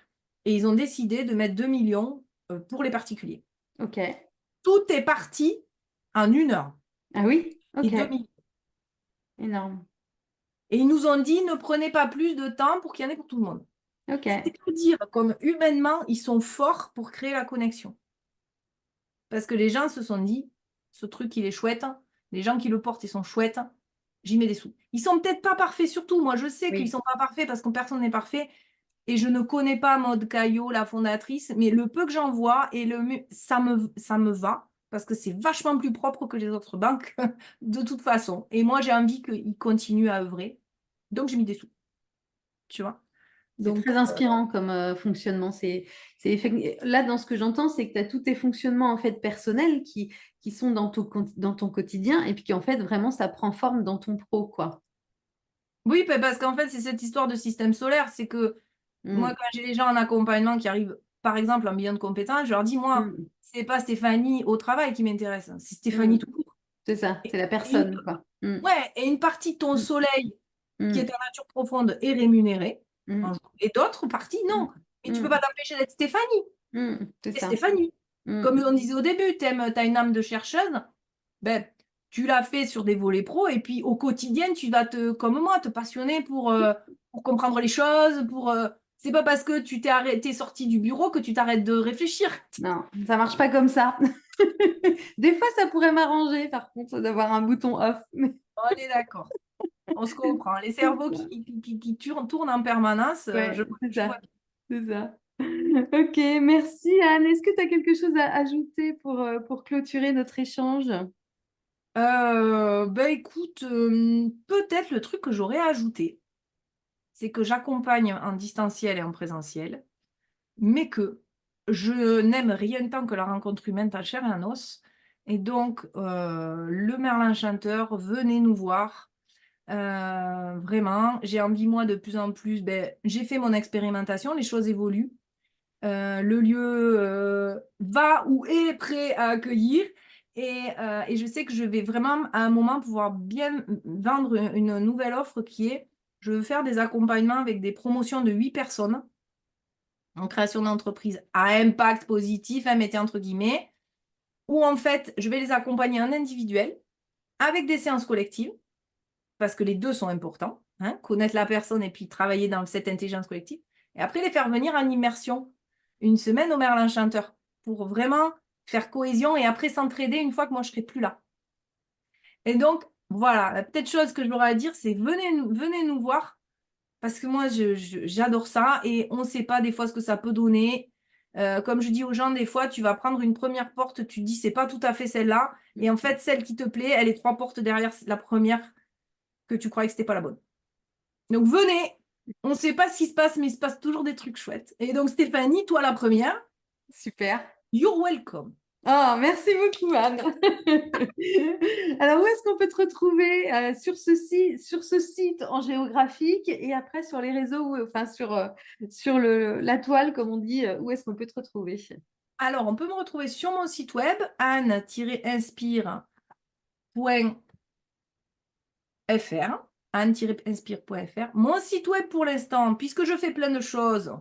[SPEAKER 2] Et ils ont décidé de mettre 2 millions pour les particuliers.
[SPEAKER 1] Ok.
[SPEAKER 2] Tout est parti en 1 heure.
[SPEAKER 1] Ah oui?
[SPEAKER 2] Et
[SPEAKER 1] Ok.
[SPEAKER 2] 2 millions.
[SPEAKER 1] Énorme.
[SPEAKER 2] Et ils nous ont dit, ne prenez pas plus de temps pour qu'il y en ait pour tout le monde.
[SPEAKER 1] Ok.
[SPEAKER 2] C'est pour dire, comme humainement, ils sont forts pour créer la connexion. Parce que les gens se sont dit, ce truc, il est chouette. Les gens qui le portent, ils sont chouettes. J'y mets des sous. Ils sont peut-être pas parfaits, surtout. Moi, je sais qu'ils
[SPEAKER 1] Oui.
[SPEAKER 2] sont pas parfaits parce que personne n'est parfait. Et je ne connais pas Maude Caillot, la fondatrice, mais le peu que j'en vois, ça me va. Parce que c'est vachement plus propre que les autres banques, de toute façon. Et moi, j'ai envie qu'ils continuent à œuvrer. Donc, j'ai mis des sous. Tu vois?
[SPEAKER 1] C'est
[SPEAKER 2] Donc,
[SPEAKER 1] très inspirant comme fonctionnement. Là, dans ce que j'entends, c'est que tu as tous tes fonctionnements en fait personnels qui sont dans ton quotidien et puis qu'en fait, vraiment, ça prend forme dans ton pro, quoi.
[SPEAKER 2] oui, parce qu'en fait, c'est cette histoire de système solaire. C'est que moi,
[SPEAKER 1] Mm,
[SPEAKER 2] quand j'ai les gens en accompagnement qui arrivent, par exemple, en bilan de compétences, je leur dis, moi,
[SPEAKER 1] mm,
[SPEAKER 2] c'est pas Stéphanie au travail qui m'intéresse, c'est
[SPEAKER 1] mm.
[SPEAKER 2] Stéphanie tout court.
[SPEAKER 1] C'est ça,
[SPEAKER 2] Et,
[SPEAKER 1] c'est la
[SPEAKER 2] et une,
[SPEAKER 1] personne, quoi. Mm,
[SPEAKER 2] ouais, et une partie de ton
[SPEAKER 1] mm,
[SPEAKER 2] soleil qui est
[SPEAKER 1] mm,
[SPEAKER 2] ta nature profonde est rémunérée un
[SPEAKER 1] mm,
[SPEAKER 2] jour, et d'autres parties, non. Mais tu peux pas
[SPEAKER 1] mm,
[SPEAKER 2] t'empêcher d'être Stéphanie.
[SPEAKER 1] c'est
[SPEAKER 2] C'est
[SPEAKER 1] ça.
[SPEAKER 2] Stéphanie.
[SPEAKER 1] Mm,
[SPEAKER 2] Comme on disait au début, t'as une âme de chercheuse, ben, tu l'as fait sur des volets pro, et puis au quotidien, tu vas comme moi, te passionner pour comprendre les choses, c'est pas parce que tu t'es sorti du bureau que tu t'arrêtes de réfléchir.
[SPEAKER 1] non, ça marche pas comme ça. Des fois, ça pourrait m'arranger, par contre, d'avoir un bouton off.
[SPEAKER 2] On est d'accord. On se comprend. Les cerveaux qui tournent en permanence, je,
[SPEAKER 1] Ouais, c'est
[SPEAKER 2] je vois
[SPEAKER 1] ça. C'est ça. Ok, merci Anne. Est-ce que tu as quelque chose à ajouter pour clôturer notre échange?
[SPEAKER 2] Ben écoute, peut-être le truc que j'aurais ajouté, c'est que j'accompagne en distanciel et en présentiel, mais que je n'aime rien tant que la rencontre humaine à chair et en os, Et donc, le Merlin chanteur, venez nous voir. Vraiment, j'ai envie, moi, de plus en plus. Ben, j'ai fait mon expérimentation, les choses évoluent. Le lieu va ou est prêt à accueillir. Et je sais que je vais vraiment, à un moment, pouvoir bien vendre une nouvelle offre qui est, je veux faire des accompagnements avec des promotions de 8 personnes en création d'entreprise à impact positif, mettez entre guillemets, où en fait, je vais les accompagner en individuel avec des séances collectives, parce que les deux sont importants, hein, connaître la personne et puis travailler dans cette intelligence collective, et après les faire venir en immersion une semaine au Merlin Chanteur pour vraiment faire cohésion et après s'entraider une fois que moi je serai plus là. Et donc, voilà, la petite chose que je leur ai à dire, c'est venez nous voir parce que moi, j'adore ça et on ne sait pas des fois ce que ça peut donner. Comme je dis aux gens, des fois, tu vas prendre une première porte, tu dis, c'est pas tout à fait celle-là. Et en fait, celle qui te plaît, elle est 3 portes derrière la première que tu croyais que c'était pas la bonne. Donc, venez. On ne sait pas ce qui se passe, mais il se passe toujours des trucs chouettes. Et donc, Stéphanie, toi, la première,
[SPEAKER 1] Super.
[SPEAKER 2] you're welcome.
[SPEAKER 1] Oh, merci beaucoup, Anne. Alors, où est-ce qu'on peut te retrouver sur ce site en géographique et après sur les réseaux, enfin sur la toile, comme on dit, où est-ce qu'on peut te retrouver?
[SPEAKER 2] Alors, on peut me retrouver sur mon site web, anne-inspire.fr, anne-inspire.fr. Mon site web pour l'instant, puisque je fais plein de choses,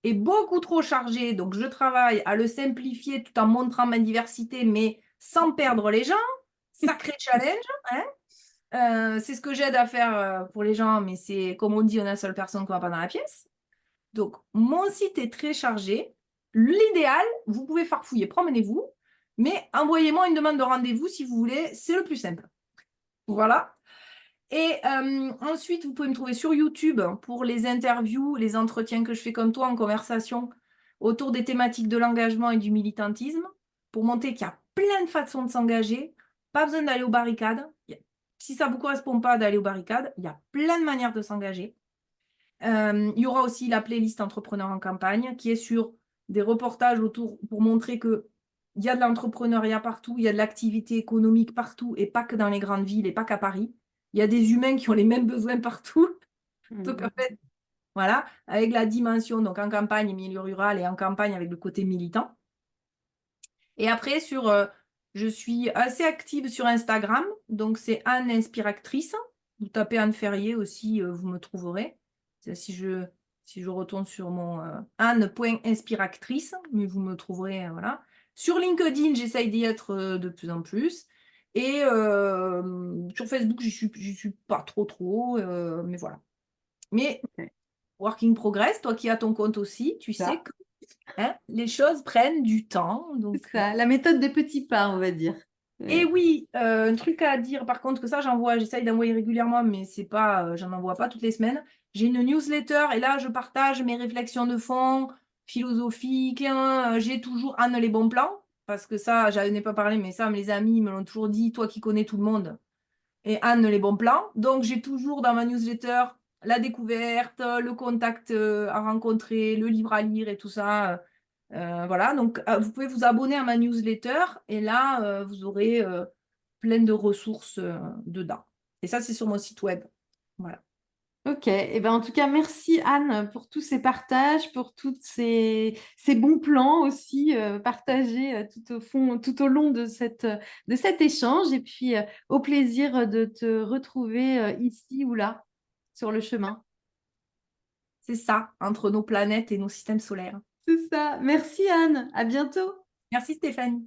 [SPEAKER 2] est beaucoup trop chargé, donc je travaille à le simplifier tout en montrant ma diversité, mais sans perdre les gens. Sacré challenge, hein. C'est ce que j'aide à faire pour les gens, mais c'est comme on dit, on a une seule personne qui ne va pas dans la pièce. Donc, mon site est très chargé. L'idéal, vous pouvez farfouiller, promenez-vous, mais envoyez-moi une demande de rendez-vous si vous voulez, c'est le plus simple. Voilà. Et ensuite, vous pouvez me trouver sur YouTube pour les interviews, les entretiens que je fais comme toi en conversation autour des thématiques de l'engagement et du militantisme, pour montrer qu'il y a plein de façons de s'engager. Pas besoin d'aller aux barricades. Si ça ne vous correspond pas d'aller aux barricades, il y a plein de manières de s'engager. Il y aura aussi la playlist Entrepreneurs en campagne qui est sur des reportages autour pour montrer qu'il y a de l'entrepreneuriat partout, il y a de l'activité économique partout et pas que dans les grandes villes et pas qu'à Paris. Il y a des humains qui ont les mêmes besoins partout. Donc, en fait, voilà, avec la dimension, donc en campagne, milieu rural et en campagne avec le côté militant. Et après, je suis assez active sur Instagram, donc c'est Anne Inspiractrice. Vous tapez Anne Ferrier aussi, vous me trouverez. Si je retourne sur mon Anne.inspiractrice, mais vous me trouverez, voilà. Sur LinkedIn, j'essaye d'y être de plus en plus. Et sur Facebook, j'y suis pas trop, mais voilà. Mais working progress, toi qui as ton compte aussi, tu sais que hein, les choses prennent du temps.
[SPEAKER 1] C'est
[SPEAKER 2] Donc,
[SPEAKER 1] ça, la méthode des petits pas, on va dire.
[SPEAKER 2] et oui, un truc à dire par contre, que ça j'essaye d'envoyer régulièrement, mais c'est pas, j'en envoie pas toutes les semaines. J'ai une newsletter et là je partage mes réflexions de fond, philosophiques, hein, j'ai toujours Anne les bons plans, parce que ça, j'en ai pas parlé, mais ça, mes amis me l'ont toujours dit, toi qui connais tout le monde, et Anne les bons plans. Donc j'ai toujours dans ma newsletter la découverte, le contact à rencontrer, le livre à lire et tout ça. Voilà, donc vous pouvez vous abonner à ma newsletter et là, vous aurez plein de ressources dedans. Et ça, c'est sur mon site web. Voilà.
[SPEAKER 1] Ok, et ben en tout cas, merci Anne pour tous ces partages, pour tous ces bons plans aussi partagés tout au long de cet échange. Et puis, au plaisir de te retrouver ici ou là, sur le chemin.
[SPEAKER 2] C'est ça, entre nos planètes et nos systèmes solaires.
[SPEAKER 1] C'est ça. Merci Anne, à bientôt.
[SPEAKER 2] Merci Stéphanie.